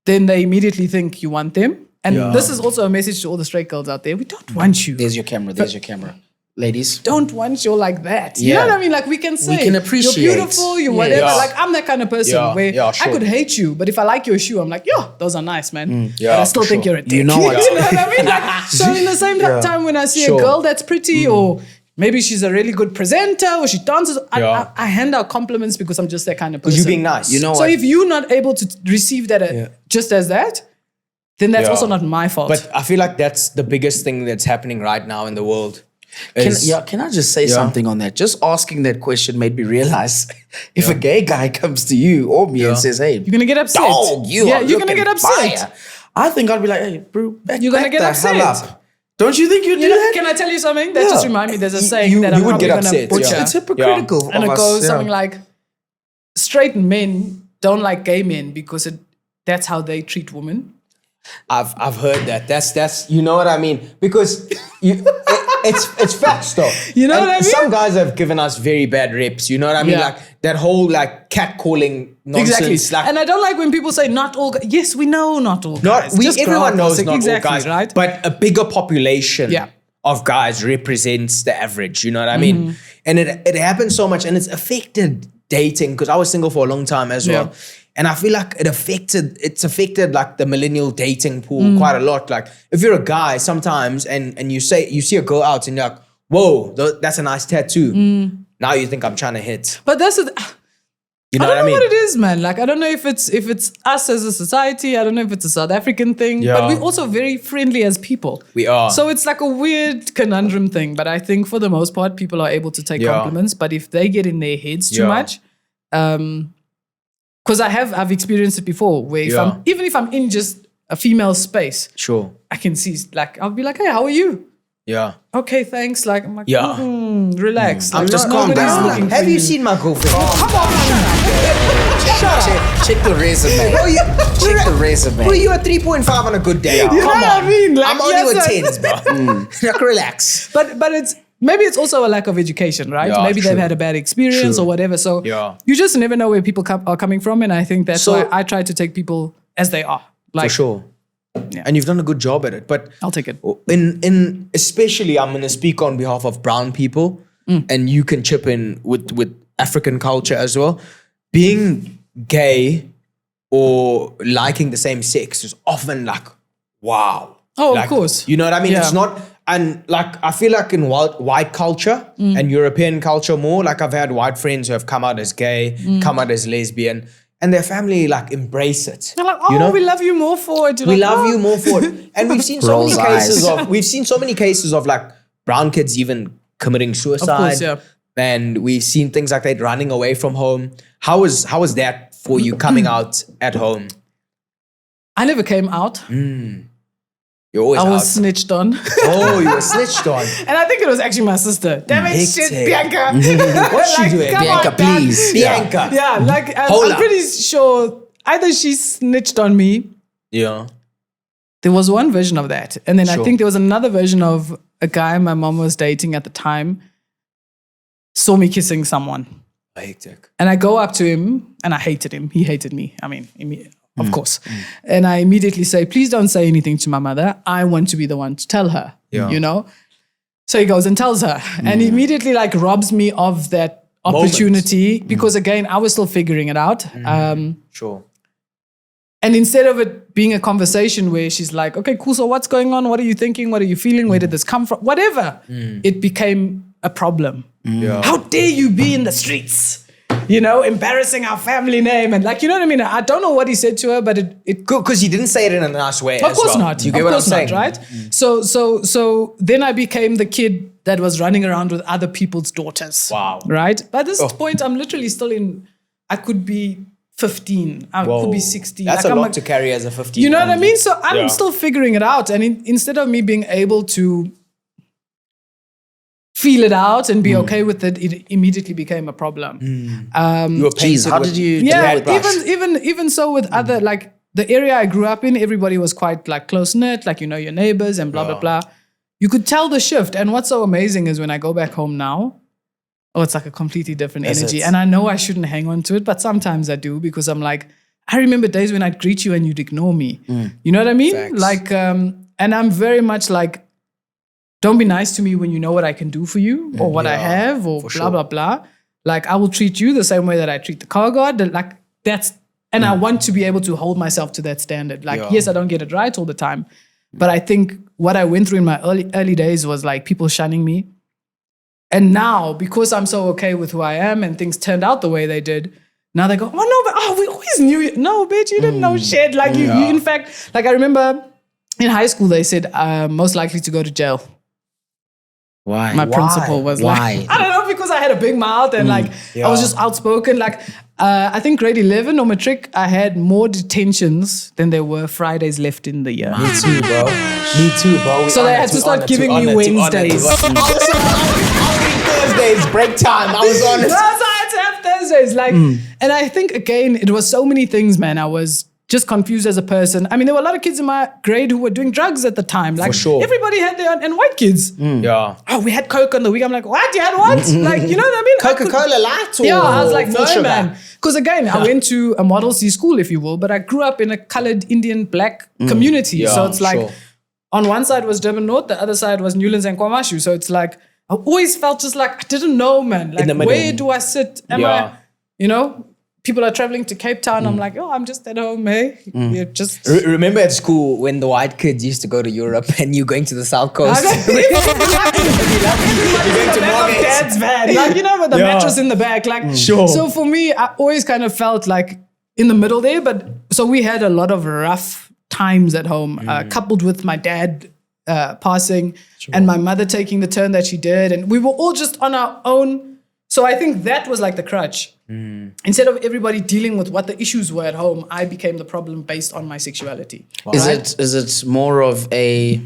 then they immediately think you want them. And this is also a message to all the straight girls out there. We don't want you. There's your camera. There's your camera. Ladies. Don't want you like that. You Yeah. know what I mean? Like we can say can appreciate. you're beautiful, you're whatever. Yeah. Like I'm that kind of person Yeah. where Yeah, I sure. could hate you, but if I like your shoe, I'm like, yo, those are nice, man. Yeah, but I still for think sure. you're a dick. You know what? You know what I mean? Like, so in the same time when I see Sure. a girl that's pretty or maybe she's a really good presenter or she dances. I hand out compliments because I'm just that kind of person. Because you're being nice. You know so if you're not able to receive that just as that, then that's also not my fault. But I feel like that's the biggest thing that's happening right now in the world. Can I just say something on that? Just asking that question made me realize if a gay guy comes to you or me and says, "Hey, you're gonna get upset. Dog, you're gonna get upset. Fire. I think I'd be like, "Hey, bro, you're gonna get upset. Up. Don't you think you'd do that?" Can I tell you something? That just remind me. There's a saying that I'm probably gonna butcher. It's hypocritical. And it goes something like, "Straight men don't like gay men because that's how they treat women." I've heard that. That's you know what I mean? Because it's facts though. You know what I mean? Some guys have given us very bad reps. You know what I mean? Like that whole like catcalling nonsense. Exactly. Like, and I don't like when people say not all guys. Yes, we know not all guys. Everyone knows not all guys, right? But a bigger population of guys represents the average. You know what I mean? And it happens so much, and it's affected dating because I was single for a long time as well. And I feel like it's affected like the millennial dating pool quite a lot. Like if you're a guy sometimes and you see a girl out and you're like, whoa, that's a nice tattoo. Now you think I'm trying to hit. But that's you know I don't know what it is, man. Like I don't know if it's us as a society. I don't know if it's a South African thing. But we're also very friendly as people. We are. So it's like a weird conundrum thing. But I think for the most part, people are able to take compliments. But if they get in their heads too much, because I've experienced it before, where even if I'm in just a female space, I can see like I'll be like, hey, how are you? Yeah. Okay, thanks. Like I'm like, relax. I'm just calm down. Have you seen my girlfriend? Come on. Check the resume. Check the resume. Bro, you're a 3.5 on a good day. You know what I mean? Like, I'm only with 10s, bro. Like, relax. But maybe it's also a lack of education, right? Yeah, maybe they've had a bad experience or whatever. So you just never know where people are coming from. And I think that's why I try to take people as they are. Like, for sure. Yeah. And you've done a good job at it. But I'll take it. In especially, I'm going to speak on behalf of brown people, and you can chip in with African culture as well. Being gay or liking the same sex is often like, wow. Oh, like, of course. You know what I mean? It's not, and like, I feel like in white culture and European culture more, like I've had white friends who have come out as gay, come out as lesbian, and their family like embrace it. They're like, oh, you know? we love you more for it. We love you more for it. And we've seen so many cases of like brown kids even committing suicide. Of course, And we've seen things like that running away from home. How was that for you coming out at home? I never came out. You're always I was out. snitched on. Oh, you were snitched on. And I think it was actually my sister. Damn it, shit, Bianca. What's she doing? Bianca, please. Bianca. Yeah, like I'm pretty sure either she snitched on me. Yeah. There was one version of that. And then I think there was another version of a guy my mom was dating at the time saw me kissing someone. Hectic. And I go up to him and I hated him. He hated me. I mean, of course. And I immediately say, please don't say anything to my mother. I want to be the one to tell her, you know? So he goes and tells her and immediately like robs me of that opportunity because again, I was still figuring it out. And instead of it being a conversation where she's like, okay, cool. So what's going on? What are you thinking? What are you feeling? Where did this come from? Whatever. It became a problem. How dare you be in the streets? You know, embarrassing our family name and like, you know what I mean? I don't know what he said to her, but it good because he didn't say it in a nice way. Of course not. You get what I'm saying, right? So then I became the kid that was running around with other people's daughters. Wow. Right? By this point, I'm literally still I could be 15. I could be 16. That's like, a lot to carry as a 15. You know what I mean? So I'm still figuring it out. And instead of me being able to feel it out and be okay with it, it immediately became a problem. You were painted how did you? Even so with other, like the area I grew up in, everybody was quite like close knit, like you know your neighbors and blah blah blah. You could tell the shift. And what's so amazing is when I go back home now, it's like a completely different energy. And I know I shouldn't hang on to it, but sometimes I do because I'm like, I remember days when I'd greet you and you'd ignore me. You know what I mean? Facts. Like, and I'm very much like, don't be nice to me when you know what I can do for you or what I have or blah, blah, blah. Like, I will treat you the same way that I treat the car guard. Like, that's, and I want to be able to hold myself to that standard. Like, yes, I don't get it right all the time. But I think what I went through in my early days was like people shunning me. And now, because I'm so okay with who I am and things turned out the way they did, now they go, oh no, but we always knew you. No, bitch, you didn't know shit. Like you in fact, like I remember in high school, they said, most likely to go to jail. Why? My principal was like, I don't know, because I had a big mouth and like I was just outspoken. Like I think grade 11 or matric, I had more detentions than there were Fridays left in the year. Me too, bro. Me too, bro. So they had to start giving me Wednesdays. Thursdays, break time. I was on it. So I had to have Thursdays. Like, and I think again, it was so many things, man. I was just confused as a person. I mean, there were a lot of kids in my grade who were doing drugs at the time. Like, for sure. Everybody had their own, and white kids. Yeah. Oh, we had Coke on the week. I'm like, what? You had what? Like, you know what I mean? Coca-Cola Light or yeah, I was like, no, sugar? man. Because again, I went to a Model C school, if you will, but I grew up in a colored Indian black community. Yeah, so it's like, on one side was Durban North, the other side was Newlands and Kwamashu. So it's like, I always felt just like, I didn't know, man. Like, where do I sit? Am I, you know? People are traveling to Cape Town. I'm like, oh, I'm just at home, hey. You're just... Remember at school when the white kids used to go to Europe and you going to the South Coast? You're going to Dad's van. Like, you know, with the mattress in the back. Like, So for me, I always kind of felt like in the middle there. But so we had a lot of rough times at home, coupled with my dad passing and my mother taking the turn that she did. And we were all just on our own. So I think that was like the crutch. Instead of everybody dealing with what the issues were at home, I became the problem based on my sexuality. Wow. Is it more of a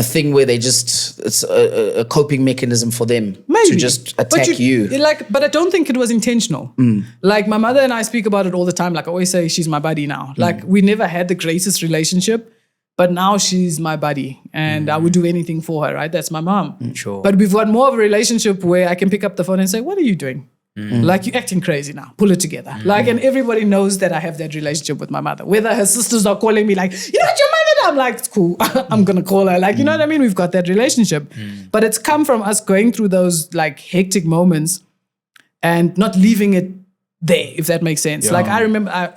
thing where they just, it's a coping mechanism for them to just attack you? But I don't think it was intentional. Like my mother and I speak about it all the time. Like I always say, she's my buddy now. Like we never had the greatest relationship, but now she's my buddy and I would do anything for her, right? That's my mom. Sure. But we've got more of a relationship where I can pick up the phone and say, what are you doing? Like you're acting crazy now, pull it together. Like, and everybody knows that I have that relationship with my mother. Whether her sisters are calling me like, you know what, your mother, I'm like, it's cool. I'm going to call her. Like, you know what I mean? We've got that relationship. But it's come from us going through those like hectic moments and not leaving it there, if that makes sense. Like I remember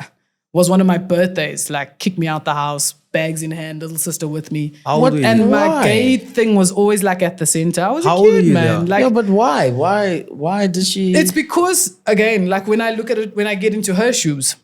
was one of my birthdays, like kicked me out the house, bags in hand, little sister with me. And my gay thing was always like at the center. I was a kid, man. Like, yeah, but why? Why did she? It's because, again, like when I look at it, when I get into her shoes,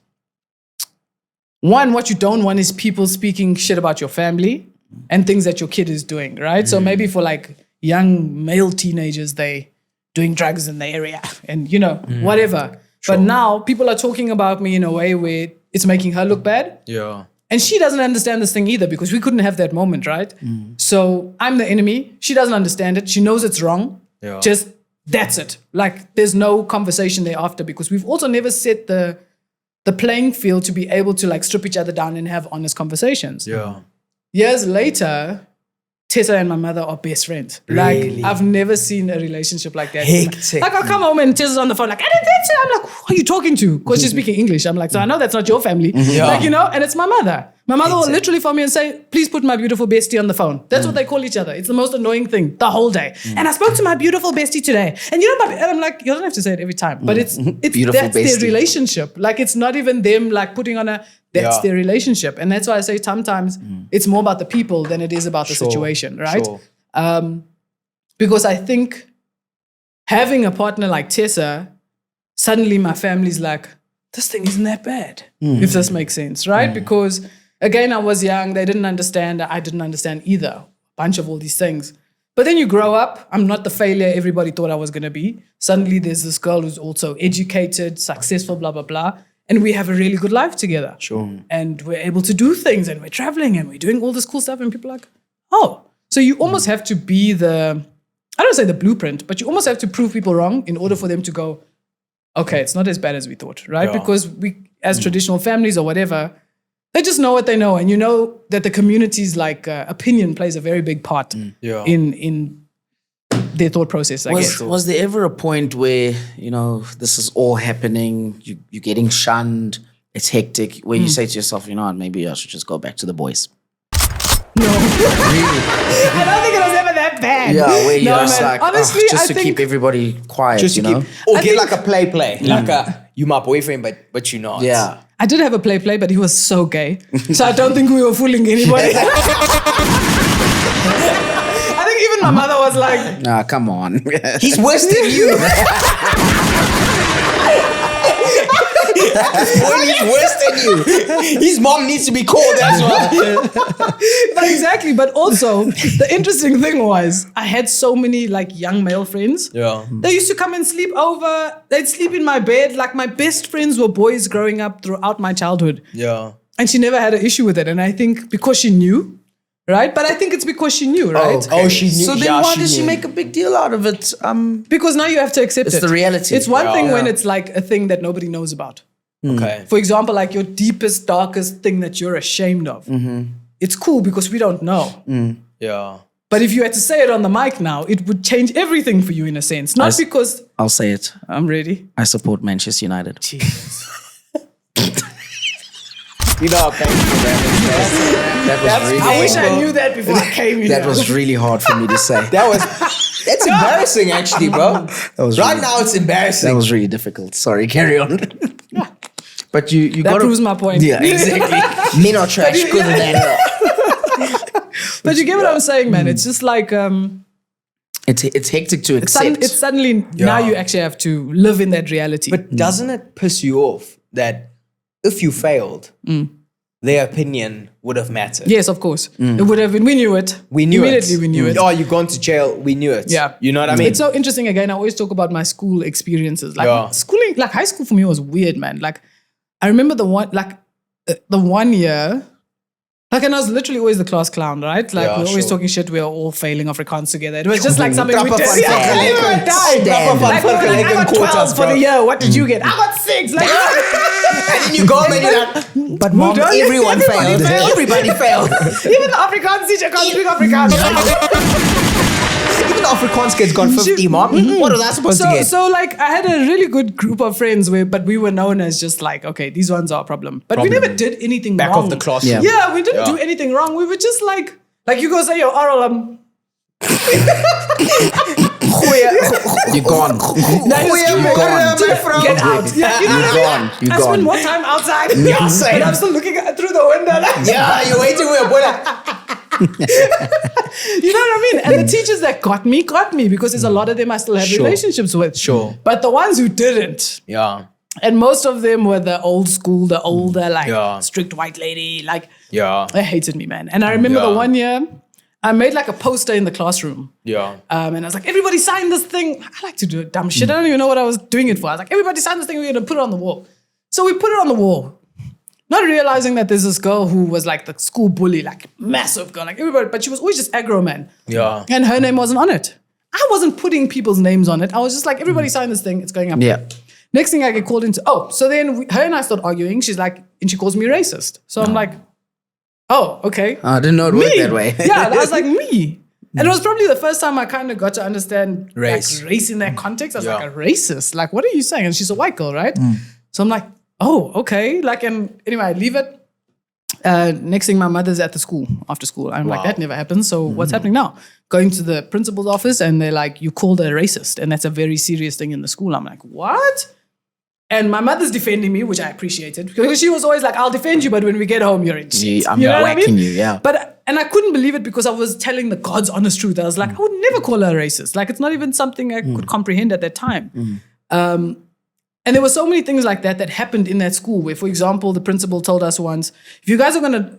one, what you don't want is people speaking shit about your family and things that your kid is doing, right? So maybe for like young male teenagers, they doing drugs in the area and, you know, whatever. Sure. But now people are talking about me in a way where it's making her look bad. Yeah. And she doesn't understand this thing either because we couldn't have that moment, right? So I'm the enemy. She doesn't understand it. She knows it's wrong. Yeah. Just that's it. Like there's no conversation thereafter because we've also never set the playing field to be able to like strip each other down and have honest conversations. Yeah. Years later, Tessa and my mother are best friends. Really? Like, I've never seen a relationship like that. Hectic. Like, I'll come home and Tessa's on the phone, like, I did that. I'm like, who are you talking to? Because she's speaking English. I'm like, so I know that's not your family. Yeah. Like, you know, and it's my mother. My mother will literally phone me and say, please put my beautiful bestie on the phone. That's what they call each other. It's the most annoying thing the whole day. And I spoke to my beautiful bestie today. And you know, and I'm like, you don't have to say it every time. But it's Beautiful that's bestie. their relationship. Like, it's not even them like putting on that's their relationship. And that's why I say sometimes it's more about the people than it is about the situation, right? Sure. Because I think having a partner like Tessa, suddenly my family's like, this thing isn't that bad, if this makes sense, right? Because again, I was young, they didn't understand, I didn't understand either, a bunch of all these things. But then you grow up, I'm not the failure everybody thought I was gonna be. Suddenly there's this girl who's also educated, successful, blah, blah, blah. And we have a really good life together. Sure. And we're able to do things and we're traveling and we're doing all this cool stuff and people are like, oh. So you almost have to be I don't say the blueprint, but you almost have to prove people wrong in order for them to go, okay, it's not as bad as we thought, right? Yeah. Because we, as traditional families or whatever, they just know what they know. And you know that the community's like opinion plays a very big part in their thought process, I guess. Was there ever a point where, you know, this is all happening, you're getting shunned, it's hectic, where you say to yourself, you know what, maybe I should just go back to the boys? No. Really? I don't think it was ever that bad. Yeah, where you're just man. like, honestly, just to keep everybody quiet, Just to you know? keep, or I get think- like a play. Like you my boyfriend, but you're not. Yeah. I did have a play, but he was so gay. So I don't think we were fooling anybody. I think even my mother was like, Nah, come on. He's worse than you. He's worse than you. His mom needs to be called as well. but exactly. But also, the interesting thing was, I had so many like young male friends. Yeah. They used to come and sleep over. They'd sleep in my bed. Like my best friends were boys growing up throughout my childhood. Yeah. And she never had an issue with it. And I think because she knew, right? But I think it's because she knew, right? Okay. Oh, she knew. So then why does she make a big deal out of it? Because now you have to accept it. It's the reality. It's one thing when it's like a thing that nobody knows about. Okay. For example, like your deepest, darkest thing that you're ashamed of. It's cool because we don't know. Yeah. But if you had to say it on the mic now, it would change everything for you in a sense. Not because I'll say it. I'm ready. I support Manchester United. You know, thank you for that. I wish I knew that before I came here. That was really hard for me to say. That's embarrassing, actually, bro. Right now, it's embarrassing. That was really difficult. Sorry, carry on. But you that got proves my point. Yeah, exactly. Men are trash because of that. But you get what I'm saying, man. It's just like it's hectic to accept. it's suddenly now you actually have to live in that reality. But doesn't it piss you off that if you failed, their opinion would have mattered? Yes, of course. It would have been. We knew it. We knew Immediately it. we knew it. Oh, you've gone to jail. We knew it. Yeah. You know what I mean? It's so interesting. Again, I always talk about my school experiences. Like schooling, like high school for me was weird, man. Like I remember the one year, like, and I was literally always the class clown, right? Like we're always talking shit. We were all failing Afrikaans together. It was just like something we did. I got 12 for the year. What did you get? I got 6. Like, and then you go home and you're like, but mom, everyone failed. Everybody failed. Even the Afrikaans teacher can't speak Afrikaans. Even the Afrikaans kids got 50, mom. What was I supposed to get? So like I had a really good group of friends but we were known as just like, okay, these ones are a problem. But we never did anything Back wrong. of the class. Yeah, we didn't do anything wrong. We were just like you go say your oral You're gone. Get out. Yeah, you know what I mean? You're I gone. spend more time outside. And I'm still looking through the window. Like, Yeah, you're waiting for your boy. you know what I mean? And the teachers that got me because there's a lot of them I still have relationships with. Sure. But the ones who didn't, Yeah. and most of them were the old school, the older, like strict white lady, like they hated me, man. And I remember the one year I made like a poster in the classroom. Yeah. And I was like, everybody sign this thing. I like to do dumb shit. I don't even know what I was doing it for. I was like, everybody sign this thing. We're going to put it on the wall. So we put it on the wall. Not realizing that there's this girl who was like the school bully, like massive girl, like everybody, but she was always just aggro, man. Yeah. And her name wasn't on it. I wasn't putting people's names on it. I was just like, everybody sign this thing. It's going up. Yeah. Next thing I get called into, so then her and I start arguing. She's like, and she calls me racist. So I'm like, oh, okay. I didn't know it worked that way. Yeah, I was like, me. And it was probably the first time I kind of got to understand Race. like, race in that context. I was like, a racist? Like, what are you saying? And she's a white girl, right? So I'm like, oh, okay. Like, and anyway, I leave it. Next thing, my mother's at the school, after school. I'm like, that never happened. So what's happening now? Going to the principal's office and they're like, you called her a racist. And that's a very serious thing in the school. I'm like, what? And my mother's defending me, which I appreciated. Because she was always like, I'll defend you, but when we get home, you're in shit. I'm whacking you, yeah. And I couldn't believe it because I was telling the God's honest truth. I was like, I would never call her a racist. Like, it's not even something I could comprehend at that time. And there were so many things like that happened in that school where, for example, the principal told us once, if you guys are going to,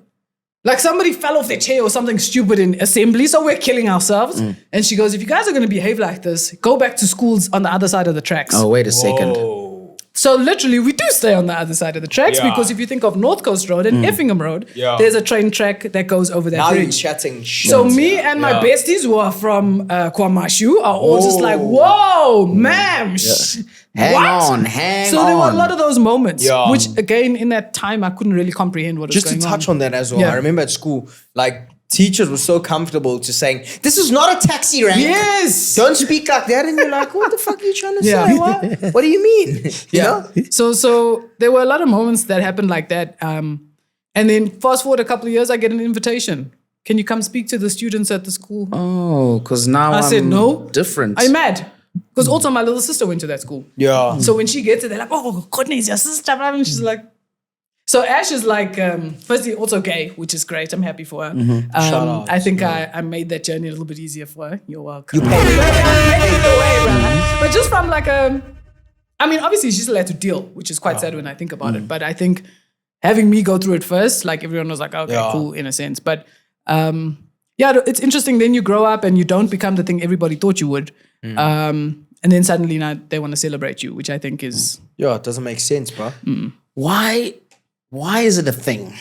like somebody fell off their chair or something stupid in assembly, so we're killing ourselves. And she goes, if you guys are going to behave like this, go back to schools on the other side of the tracks. Oh, wait a second. So literally, we do stay on the other side of the tracks because if you think of North Coast Road and Effingham Road, there's a train track that goes over that bridge. Now you're chatting shit. So me and my besties who are from KwaMashu are all just like, whoa, ma'am. Hang on. So there were a lot of those moments, which again, in that time, I couldn't really comprehend what was going on. Just to touch on that as well, I remember at school, like, teachers were so comfortable to saying, this is not a taxi rank. Yes. Don't speak like that. And you're like, what the fuck are you trying to say? What do you mean? You know? So there were a lot of moments that happened like that. And then fast forward a couple of years, I get an invitation. Can you come speak to the students at the school? Oh, because now I said no. Different. I'm mad. Because also my little sister went to that school. Yeah. So when she gets it, they're like, oh, COURTNAE is your sister. And she's like, So Ash is like, firstly, also gay, which is great. I'm happy for her. Shout out. I think I made that journey a little bit easier for her. You're welcome. You paid the way, but just from like I mean, obviously she's allowed to deal, which is quite sad when I think about it. But I think having me go through it first, like everyone was like, okay, cool, in a sense. But it's interesting. Then you grow up and you don't become the thing everybody thought you would. And then suddenly now they want to celebrate you, which I think is... Yeah, it doesn't make sense, bro. Why is it a thing?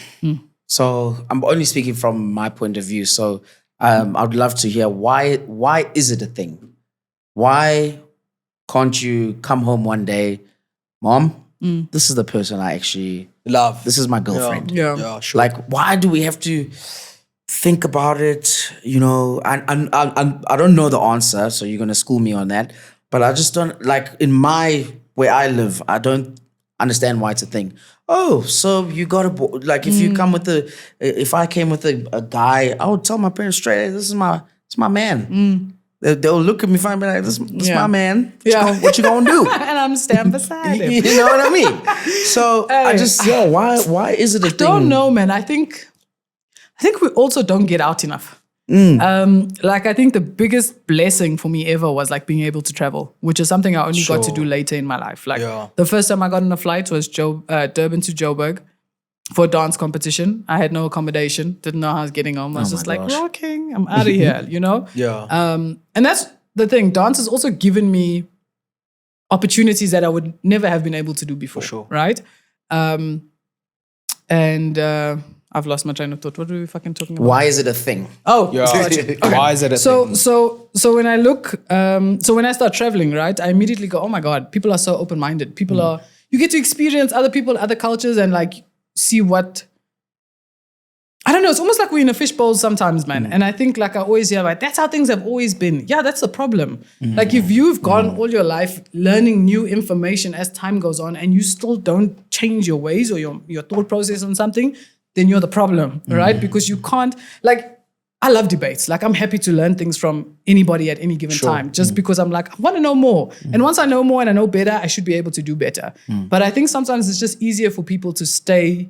So I'm only speaking from my point of view. So I'd love to hear why is it a thing? Why can't you come home one day, Mom, this is the person I actually love. This is my girlfriend. Yeah, sure. Like, why do we have to think about it? You know, and I don't know the answer, so you're gonna school me on that. But I just don't, like, in where I live, I don't understand why it's a thing. Oh, so you got to, like, if you come with if I came with a guy, I would tell my parents straight, hey, this is my man. They'll look at me fine and be like, this is my man. What you gonna do? And I'm standing beside him. You know what I mean? So I just, why is it a thing? I don't know, man. I think we also don't get out enough. Like, I think the biggest blessing for me ever was like being able to travel, which is something I only got to do later in my life. Like the first time I got on a flight was Durban to Joburg for a dance competition. I had no accommodation, didn't know how I was getting home. I was just like, rocking, I'm out of here, you know? And that's the thing. Dance has also given me opportunities that I would never have been able to do before. For sure. Right? I've lost my train of thought. What were we fucking talking about? Why is it a thing? Oh, okay. Why is it a thing? So when I look, when I start traveling, right, I immediately go, oh my God, people are so open-minded. People are, you get to experience other people, other cultures, and like see what, I don't know, it's almost like we're in a fishbowl sometimes, man. And I think, like I always hear, like, that's how things have always been. Yeah, that's the problem. Like, if you've gone all your life learning new information as time goes on and you still don't change your ways or your thought process on something, then you're the problem, right? Because you can't, like, I love debates. Like, I'm happy to learn things from anybody at any given time, just because I'm like, I want to know more. And once I know more and I know better, I should be able to do better. But I think sometimes it's just easier for people to stay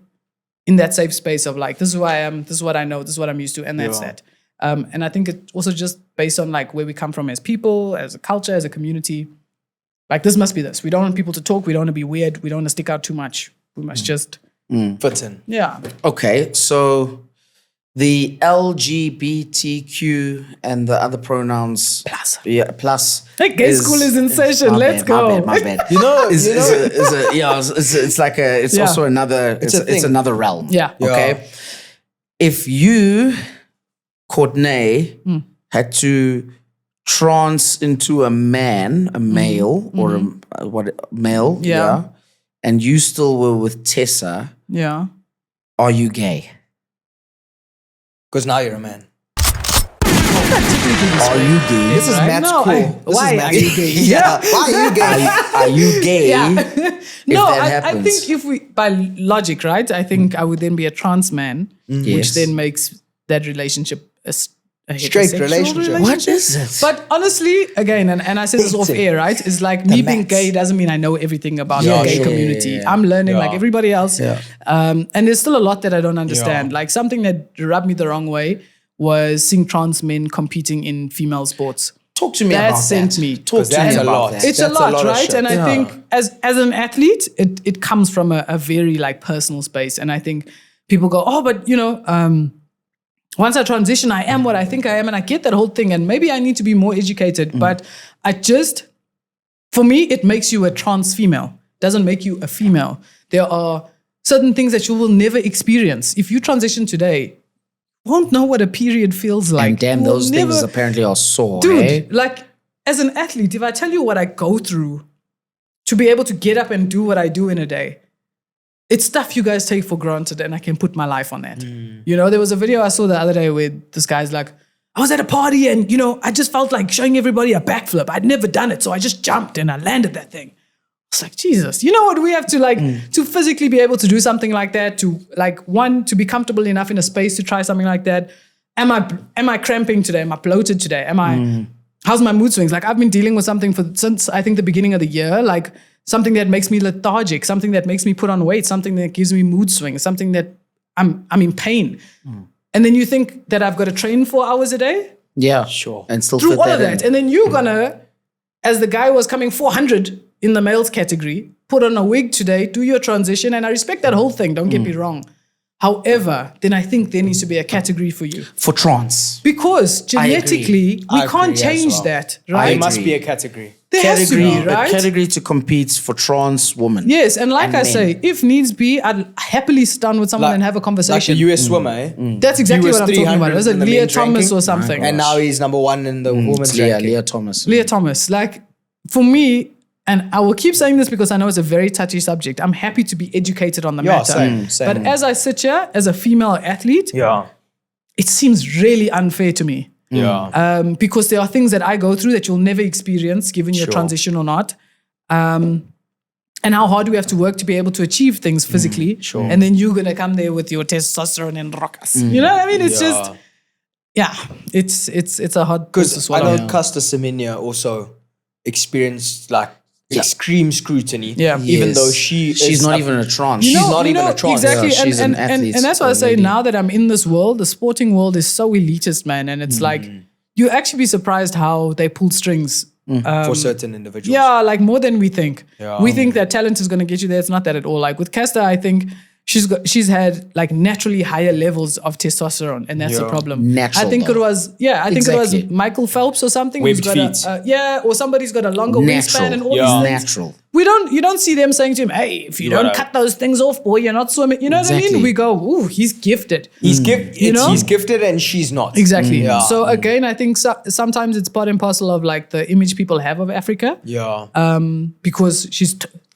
in that safe space of like, this is who I am, this is what I know, this is what I'm used to, and that's that. And I think it's also just based on like where we come from as people, as a culture, as a community. Like, this must be this. We don't want people to talk. We don't want to be weird. We don't want to stick out too much. We must just... Fits in. Yeah. Okay, so the LGBTQ and the other pronouns. Plus. Hey, gay school is in session. Let's go. My bad. It's Yeah. also another. It's another realm. Yeah. Okay. If you, Courtney, had to trans into a male or a male, and you still were with Tessa, are you gay? Because now you're a man. Are you gay? This is Matt's cool. Why are you gay? Why are you gay? Are you gay? No, that I think if we, by logic, right, I think I would then be a trans man, which then makes that relationship a straight relationship. What is it? But honestly, again, and I said this off air, right? It's like me being gay doesn't mean I know everything about the gay community. I'm learning like everybody else. And there's still a lot that I don't understand. Like, something that rubbed me the wrong way was seeing trans men competing in female sports. Talk to me about that. Sent me. Talk to me about that. It's a lot, right? And I think as an athlete, it comes from a very like personal space. And I think people go, oh, but you know, once I transition, I am what I think I am, and I get that whole thing, and maybe I need to be more educated. But for me, it makes you a trans female. Doesn't make you a female. There are certain things that you will never experience. If you transition today, you won't know what a period feels like. And damn, those things apparently are sore. Dude, like, as an athlete, if I tell you what I go through to be able to get up and do what I do in a day, it's stuff you guys take for granted, and I can put my life on that. You know, there was a video I saw the other day where this guy's like, I was at a party and, you know, I just felt like showing everybody a backflip. I'd never done it, so I just jumped and I landed that thing. It's like, Jesus, you know what? We have to like, to physically be able to do something like that, to like, one, to be comfortable enough in a space to try something like that. Am I cramping today? Am I bloated today? How's my mood swings? Like, I've been dealing with something since I think the beginning of the year. Like, something that makes me lethargic, something that makes me put on weight, something that gives me mood swings, something that I'm in pain. And then you think that I've got to train 4 hours a day? Yeah, sure. And still Through fit all that of that. in. And then you're gonna, as the guy was coming 400 in the males category, put on a wig today, do your transition. And I respect that whole thing, don't get me wrong. However, then I think there needs to be a category for you. For trans. Because genetically, we can't change that, right? There must be a category. There has to be, A right? category to compete for trans women. Yes, and like And I men. say, if needs be, I'd happily sit down with someone and have a Like the conversation. US swimmer, eh? That's exactly He was what I'm talking about. It was a 300 in the Leah men's Thomas ranking. or something. And now he's number 1 in the women's ranking. Leah Thomas. Leah Thomas. Like, for me, and I will keep saying this because I know it's a very touchy subject, I'm happy to be educated on the matter. Same. But as I sit here, as a female athlete, Yeah. it seems really unfair to me. Yeah. Because there are things that I go through that you'll never experience given your transition or not. And how hard we have to work to be able to achieve things physically. And then you're going to come there with your testosterone and rock us. You know what I mean? It's just, it's a hard pill to Because I swallow. know Casta Semenya also experienced like extreme scrutiny. Yeah. Even Yes. though she's not even a trans. She's not even a trans. Exactly. Yeah, she's and, an athlete, and that's why I say lady. now that I'm in this world, the sporting world is so elitist, man. And it's like, you actually be surprised how they pull strings. for certain individuals. Yeah, like more than we think. Yeah. We think that talent is going to get you there. It's not that at all. Like with Casta, I think she's had like naturally higher levels of testosterone, and that's the problem. Natural, I think though. it was Exactly. Michael Phelps or something. Webbed who's got feet. or somebody's got a longer Natural. wingspan and all Yeah. these things. Natural. You don't see them saying to him, "Hey, if you don't Right. cut those things off, boy, you're not swimming." You know what I Exactly. mean? We go, "Ooh, he's gifted." He's You know? he's gifted and she's not. Exactly. Yeah. So again, I think sometimes it's part and parcel of like the image people have of Africa. Yeah. Because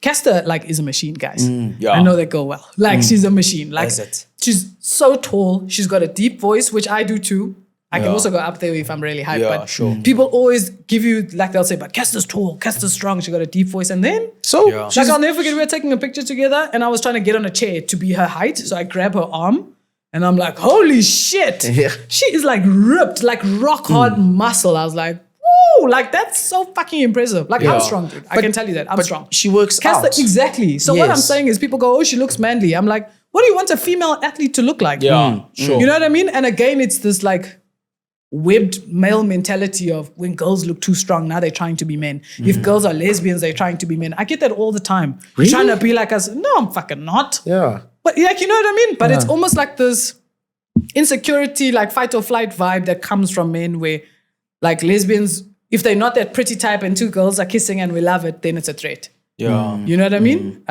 Casta like is a machine, guys. Yeah. I know that girl well. Like she's a machine. Like Is it? she's so tall. She's got a deep voice, which I do too. I can Yeah. also go up there if I'm really hyped. Yeah, but sure. people always give you like they'll say, but Casta's tall, Casta's strong. She got a deep voice, and then Yeah. like I'll never forget. We were taking a picture together, and I was trying to get on a chair to be her height. So I grab her arm, and I'm like, "Holy shit!" Yeah. She is like ripped, like rock hard muscle. I was like, "Woo!" Like that's so fucking impressive. Like I'm Yeah. strong, dude. I can tell you that I'm strong. She works Casta, out. exactly. So what I'm Yes. saying is people go, "Oh, she looks manly." I'm like, what do you want a female athlete to look like? Yeah. Sure. You know what I mean? And again, it's this like webbed male mentality of when girls look too strong, now they're trying to be men. If girls are lesbians, they're trying to be men. I get that all the time. Really? Trying to be like us. No, I'm fucking not. Yeah. But like, you know what I mean? But it's almost like this insecurity, like fight or flight vibe that comes from men where like lesbians, if they're not that pretty type and two girls are kissing and we love it, then it's a threat. Yeah. You know what I mean?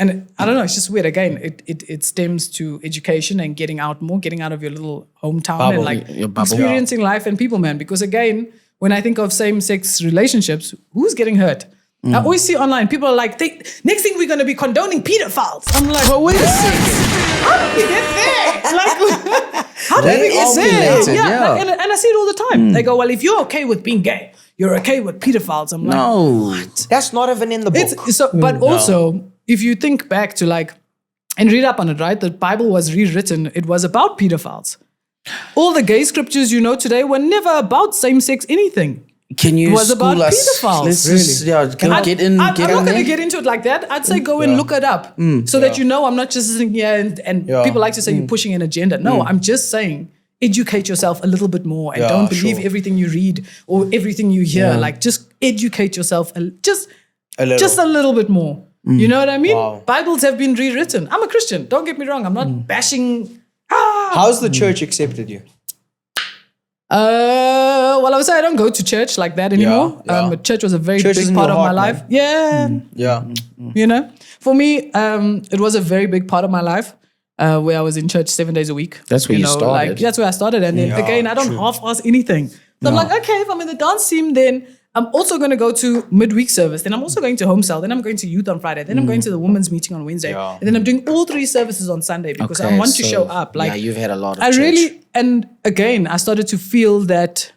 And I don't know, it's just weird. Again, it stems to education and getting out more, getting out of your little hometown Bubble. and like Your bubble. experiencing life and people, man. Because again, when I think of same-sex relationships, who's getting hurt? I always see online, people are like, next thing we're going to be condoning pedophiles. I'm like, well, wait a second. How did we get there? Like, how did we get there? ovulated, yeah. Like, and I see it all the time. They go, well, if you're okay with being gay, you're okay with pedophiles. I'm like, No. That's not even in the book. it's so, but also, if you think back to like, and read up on it, right? The Bible was rewritten. It was about pedophiles. All the gay scriptures you know today were never about same-sex anything. Can you It was school about us? pedophiles. Let's just, can we get in? I'm Get not in going to there? get into it like that. I'd say go and look it up so that you know I'm not just sitting here and people like to say you're pushing an agenda. No, I'm just saying educate yourself a little bit more and don't believe sure. everything you read or everything you hear. Like just educate yourself just A little. a little bit more. You know what I mean? Wow. Bibles have been rewritten. I'm a Christian. Don't get me wrong. I'm not bashing. How's the church accepted you? Well, I would say I don't go to church like that anymore. yeah. But church was a very Church is big in part your of my heart, life. man. Yeah. Yeah. You know, for me, it was a very big part of my life where I was in church 7 days a week. That's where you know, started. Like, that's where I started. And then Yeah, again, I don't true. half-ass anything. So I'm like, okay, if I'm in the dance team, then I'm also going to go to midweek service. Then I'm also going to home cell. Then I'm going to youth on Friday. Then I'm going to the women's meeting on Wednesday. Yeah. And then I'm doing all 3 services on Sunday because I want to show up. Like, yeah, you've had a lot of I church. really, and again, I started to feel that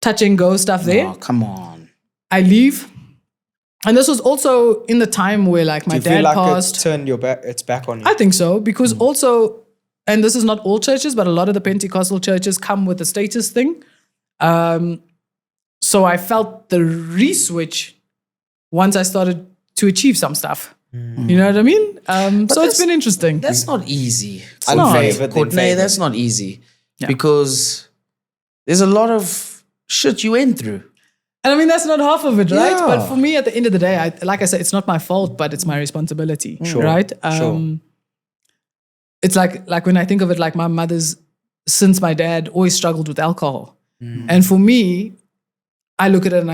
touch and go stuff there. Oh, come on. I leave. And this was also in the time where like my Do you dad feel like passed. it's turned it's back on you? I think so, because also, and this is not all churches, but a lot of the Pentecostal churches come with a status thing. So I felt the re-switch once I started to achieve some stuff. You know what I mean? So it's been interesting. That's not easy. Courtney, that's not easy. Because there's a lot of shit you went through. And I mean, that's not half of it, right? Yeah. But for me, at the end of the day, like I said, it's not my fault, but it's my responsibility, right? It's like when I think of it, like my mother's, since my dad always struggled with alcohol. And for me, I look at it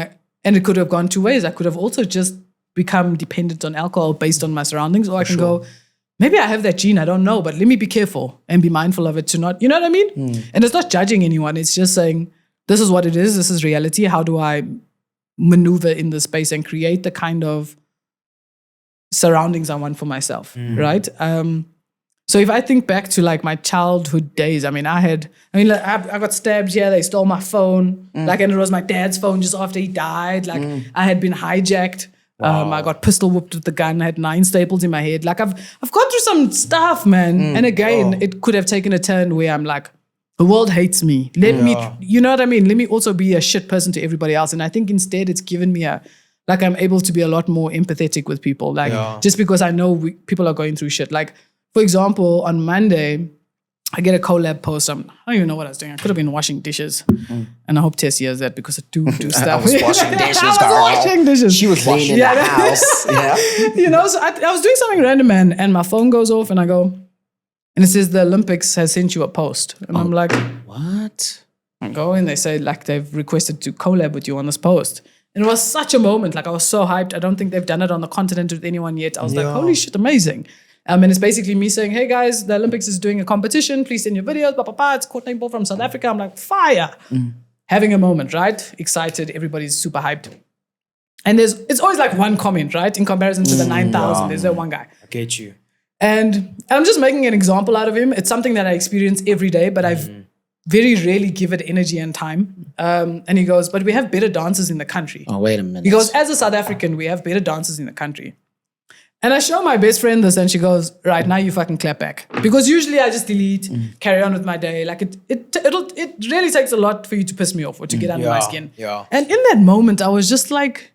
and it could have gone two ways. I could have also just become dependent on alcohol based on my surroundings, or I can go, maybe I have that gene, I don't know, but let me be careful and be mindful of it to not, you know what I mean? And it's not judging anyone. It's just saying, this is what it is. This is reality. How do I maneuver in this space and create the kind of surroundings I want for myself, right? So if I think back to like my childhood days, I got stabbed here. They stole my phone. And it was my dad's phone just after he died. I had been hijacked. Wow. I got pistol whipped with the gun. I had 9 staples in my head. I've gone through some stuff, man. And again, it could have taken a turn where I'm like, the world hates me. Let me, you know what I mean? Let me also be a shit person to everybody else. And I think instead it's given me I'm able to be a lot more empathetic with people. Just because I know people are going through shit. For example, on Monday, I get a collab post. I don't even know what I was doing. I could have been washing dishes. And I hope Tess hears that because I do stuff. I was washing dishes, I was washing dishes. She was washing in the house. Yeah. So I was doing something random, and my phone goes off and I go, and it says the Olympics has sent you a post. And I'm like, what? I go and they say they've requested to collab with you on this post. And it was such a moment. I was so hyped. I don't think they've done it on the continent with anyone yet. I was like, holy shit, amazing. And it's basically me saying, hey guys, the Olympics is doing a competition. Please send your videos. It's COURTNAE PAUL from South Africa. I'm like, fire. Having a moment, right? Excited. Everybody's super hyped. And it's always like one comment, right? In comparison to the 9,000, there's that one guy. I get you. And I'm just making an example out of him. It's something that I experience every day, but I've very rarely give it energy and time. And he goes, but we have better dancers in the country. Oh, wait a minute. He goes, as a South African, we have better dancers in the country. And I show my best friend this and she goes, right, now you fucking clap back. Because usually I just delete, carry on with my day. It really takes a lot for you to piss me off or to get under my skin. Yeah. And in that moment, I was just like,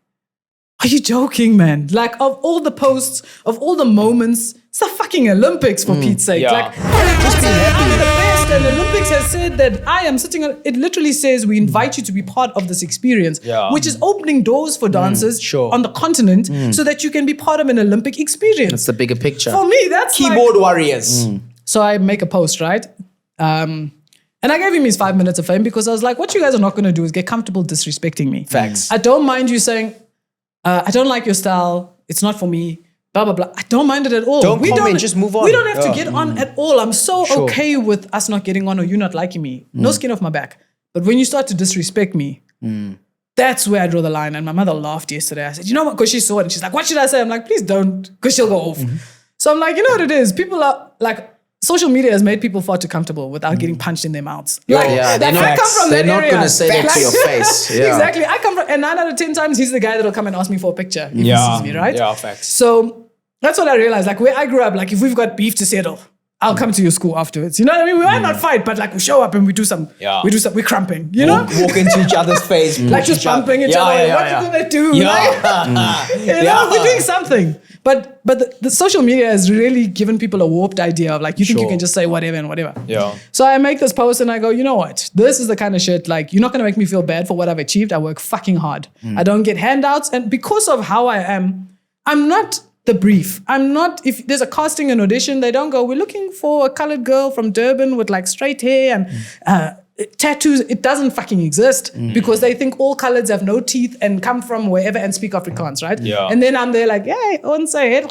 are you joking, man? Of all the posts, of all the moments, it's the fucking Olympics, for Pete's sake. Yeah. Just be happy. I'm the best, and the Olympics has said that I am sitting on. It literally says we invite you to be part of this experience, which is opening doors for dancers on the continent, so that you can be part of an Olympic experience. That's the bigger picture. For me, that's keyboard warriors. So I make a post, right? And I gave him his 5 minutes of fame because I was like, what you guys are not going to do is get comfortable disrespecting me. Facts. I don't mind you saying, I don't like your style. It's not for me. Blah, blah, blah. I don't mind it at all. Don't comment, just move on. We don't have to get on at all. I'm so okay with us not getting on or you not liking me. No skin off my back. But when you start to disrespect me, that's where I draw the line. And my mother laughed yesterday. I said, you know what? Because she saw it and she's like, what should I say? I'm like, please don't, because she'll go off. So I'm like, you know what it is? People are like, social media has made people far too comfortable without getting punched in their mouths. They're not going to say that to your face. Exactly. I come from, and 9 out of 10 times, he's the guy that'll come and ask me for a picture if he sees me, right? Yeah, facts. So that's what I realized. Where I grew up, if we've got beef to settle, I'll come to your school afterwards. You know what I mean? We might not fight, but we show up and we do some, we're crumping, you know? Walk into each other's face. Just bumping each other. What you gonna do? We're doing something. But the social media has really given people a warped idea of you think you can just say whatever and whatever. Yeah. So I make this post and I go, you know what? This is the kind of shit, you're not gonna make me feel bad for what I've achieved. I work fucking hard. I don't get handouts. And because of how I am, I'm not the brief. I'm not, if there's a casting and audition, they don't go, we're looking for a colored girl from Durban with straight hair and tattoos. It doesn't fucking exist because they think all coloreds have no teeth and come from wherever and speak Afrikaans, right? Yeah. And then I'm there yay, onse het it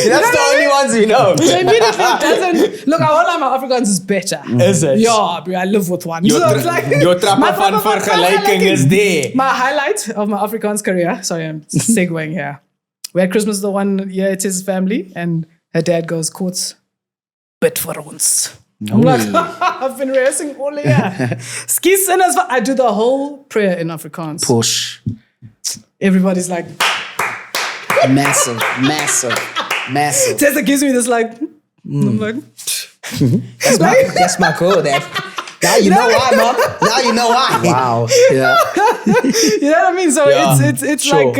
That's the only ones we know. So immediately it doesn't, look, I won't lie, my Afrikaans is better. Is it? Yeah, bro, I live with one. Your trapper van vergelijking is there. My highlight of my Afrikaans career, sorry, I'm segueing here. We had Christmas the one year, it's his family, and her dad goes, Courts, bid for ons. I'm like, I've been rehearsing all year. Skis and I do the whole prayer in Afrikaans. Push. Everybody's like, massive. Tessa gives me this I'm like, that's my code. Now you know why, Mom. Now you know why. Wow. Yeah. You know what I mean? So it's sure. like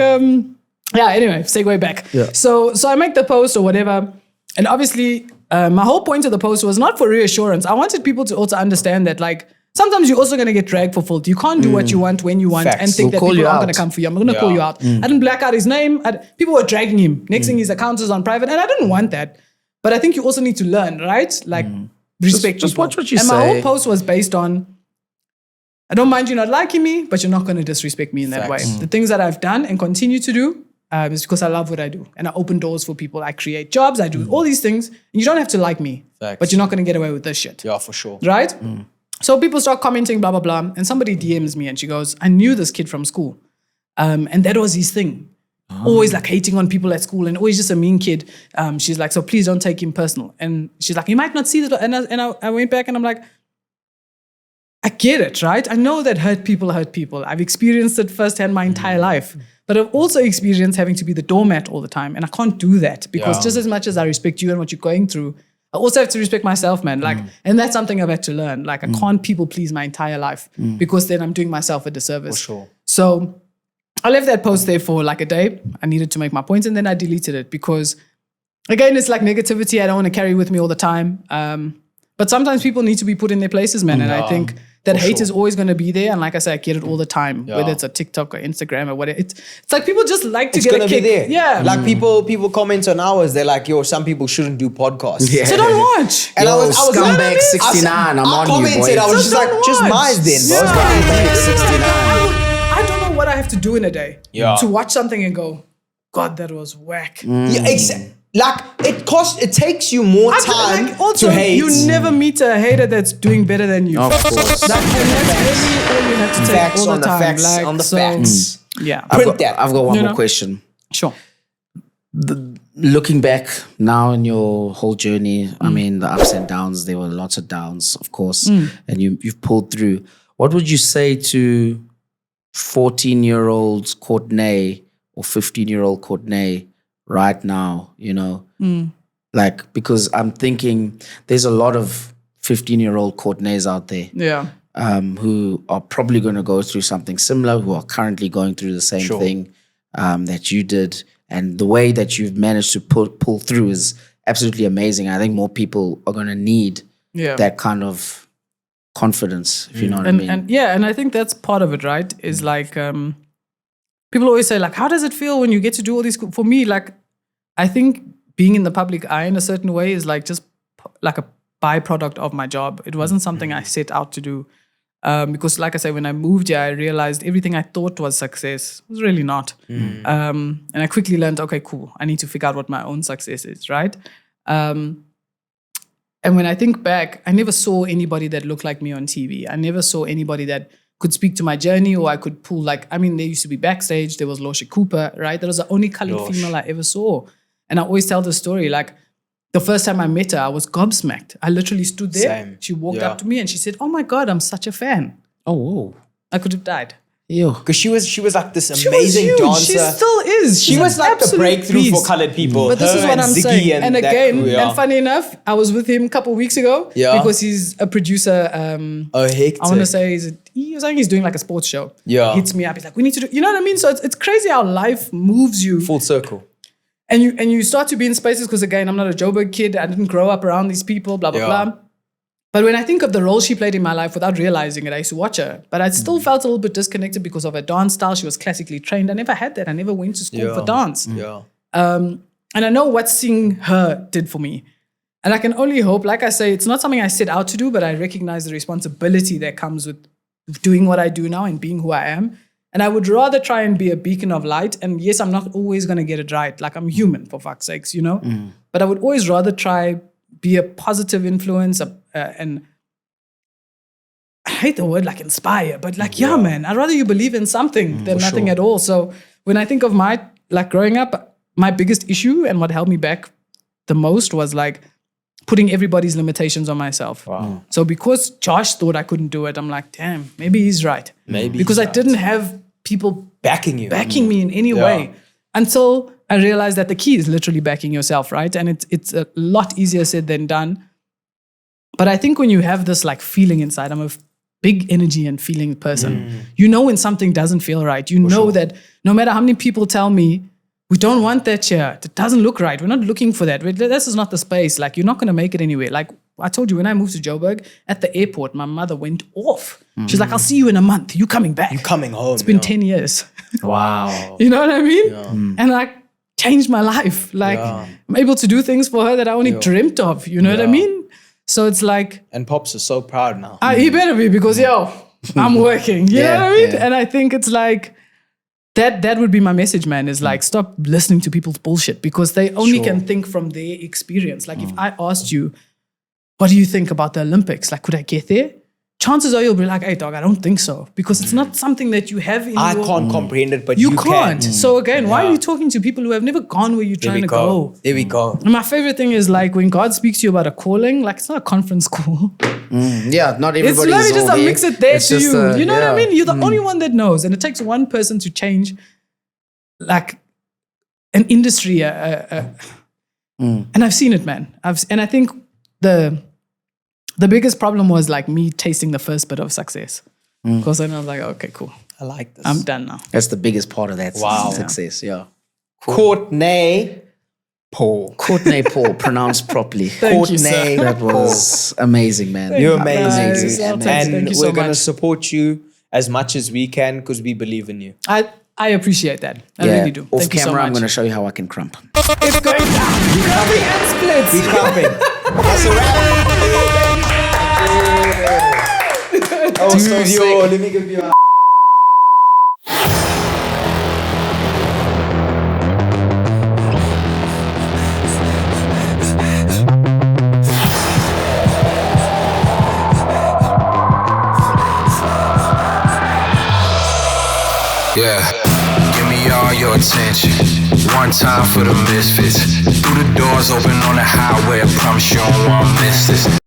anyway, segue back. Yeah. So I make the post or whatever, and obviously my whole point of the post was not for reassurance. I wanted people to also understand that like sometimes you're also going to get dragged for fault. You can't do what you want when you want Facts. and think that people aren't going to come for you. I'm going to call you out. I didn't black out his name. People were dragging him. Next thing his account is on private, and I didn't want that. But I think you also need to learn, right? Like respect. Just people. watch what you and say. my whole post was based on, I don't mind you not liking me, but you're not going to disrespect me in that way. The things that I've done and continue to do is because I love what I do. And I open doors for people. I create jobs. I do all these things. And you don't have to like me, but you're not going to get away with this shit. Yeah, for sure. Right? So people start commenting, blah, blah, blah. And somebody DMs me and she goes, I knew this kid from school. And that was his thing. Always like hating on people at school and always just a mean kid. She's like, so please don't take him personal. And she's like, you might not see that. And I went back and I'm like, I get it, right? I know that hurt people hurt people. I've experienced it firsthand my entire life. But I've also experienced having to be the doormat all the time. And I can't do that because just as much as I respect you and what you're going through, I also have to respect myself, man. Like, and that's something I've had to learn. Like, I can't people please my entire life because then I'm doing myself a disservice. For sure. So I left that post there for like a day. I needed to make my point and then I deleted it because, again, it's like negativity I don't want to carry with me all the time. But sometimes people need to be put in their places, man. And I think that hate is always going to be there. And like I said, I get it all the time, whether it's a TikTok or Instagram or whatever. It's like people just like to get a kick. Be there. Yeah. Like people comment on ours. They're like, yo, some people shouldn't do podcasts. Yeah. So don't watch. And I was scumbag 69. I'm on you, commented. boy. I was just like, just mine then. I don't know what I have to do in a day to watch something and go, God, that was whack. Yeah, exactly. Like it takes you more time also, to hate. You never meet a hater that's doing better than you. Of course. Like, and that's really all you have to take Facts all the on the time. facts Like, on the so, facts. Yeah. Print that. I've got one You more know? question. Sure. Looking back now in your whole journey, I mean, the ups and downs, there were lots of downs, of course, and you've pulled through. What would you say to 14-year-old COURTNAE or 15-year-old COURTNAE right now, you know? Like, because I'm thinking there's a lot of 15-year-old COURTNAEs out there. Yeah. Who are probably going to go through something similar, who are currently going through the same thing that you did. And the way that you've managed to pull through is absolutely amazing. I think more people are going to need that kind of confidence, if you know what I mean. And I think that's part of it, right? Is like, people always say, like, how does it feel when you get to do all these? For me, like, I think being in the public eye in a certain way is like just like a byproduct of my job. It wasn't something I set out to do. Because like I said, when I moved here, I realized everything I thought was success was really not. And I quickly learned, okay, cool. I need to figure out what my own success is, right? And when I think back, I never saw anybody that looked like me on TV. I never saw anybody that could speak to my journey or I could pull like, I mean, there used to be backstage. There was Loshe Cooper, right? That was the only colored female I ever saw. And I always tell the story, like, the first time I met her, I was gobsmacked. I literally stood there. Same. She walked up to me and she said, "Oh my God, I'm such a fan." Oh, whoa. I could have died. Because she was like this She amazing was huge. dancer. She still is. She She's was an like the absolute breakthrough beast. for colored people. But this Her is what and I'm Ziggy saying. And that again, crew, and funny enough, I was with him a couple of weeks ago because he's a producer. hectic. I want to say he was saying he's doing like a sports show. Yeah. He hits me up. He's like, we need to do, you know what I mean? So it's crazy how life moves you. Full circle. And you start to be in spaces because, again, I'm not a Joburg kid. I didn't grow up around these people, blah, blah, blah. But when I think of the role she played in my life without realizing it, I used to watch her. But I still felt a little bit disconnected because of her dance style. She was classically trained. I never had that. I never went to school for dance. Yeah. And I know what seeing her did for me. And I can only hope, like I say, it's not something I set out to do, but I recognize the responsibility that comes with doing what I do now and being who I am. And I would rather try and be a beacon of light. And yes, I'm not always going to get it right. Like, I'm human, for fuck's sakes, you know? But I would always rather try be a positive influence and I hate the word like inspire, but like, man, I'd rather you believe in something than nothing at all. So when I think of my, like growing up, my biggest issue and what held me back the most was like putting everybody's limitations on myself. Wow. So because Josh thought I couldn't do it, I'm like, damn, maybe he's right. Because I didn't have people backing me in any way until I realized that the key is literally backing yourself, right? And it's a lot easier said than done. But I think when you have this like feeling inside, I'm a big energy and feeling person. You know when something doesn't feel right. You know that no matter how many people tell me, we don't want that chair. It doesn't look right. We're not looking for that. This is not the space. Like, you're not going to make it anywhere. Like I told you, when I moved to Joburg, at the airport, my mother went off. She's like, I'll see you in a month. You coming back. You coming home. It's been 10 years. Wow. You know what I mean? And like, changed my life. Like, I'm able to do things for her that I only dreamt of. You know what I mean? So it's like... And Pops is so proud now. He better be, because, I'm working. You know what I mean? And I think it's like... That would be my message, man, is like, stop listening to people's bullshit, because they only can think from their experience. Like, if I asked you, what do you think about the Olympics? Like, could I get there? Chances are you'll be like, hey, dog, I don't think so. Because it's not something that you have in I can't comprehend it, but you can't. can. So again, why are you talking to people who have never gone where you're trying to go? There we go. And my favorite thing is like when God speaks to you about a calling, like it's not a conference call. Yeah, not everybody's It's literally just a mix it there to you. You know what I mean? You're the only one that knows. And it takes one person to change like an industry. And I've seen it, man. And I think the biggest problem was like me tasting the first bit of success. Because then I was like, okay, cool. I like this. I'm done now. That's the biggest part of that success. Yeah. COURTNAE PAUL. COURTNAE PAUL, pronounced properly. Thank you, sir. That was amazing, man. You're amazing. Guys. And Thank you so we're going to much. support you as much as we can, because we believe in you. I appreciate that. I really do. Off Thank you so camera, much. I'm going to show you how I can crump. It's going down. Crumping and splits. We crumping. That's a wrap. Oh, so sick. let me give you a... Yeah, give me all your attention. One time for the misfits. Through the doors open on the highway, I promise you don't want to miss this.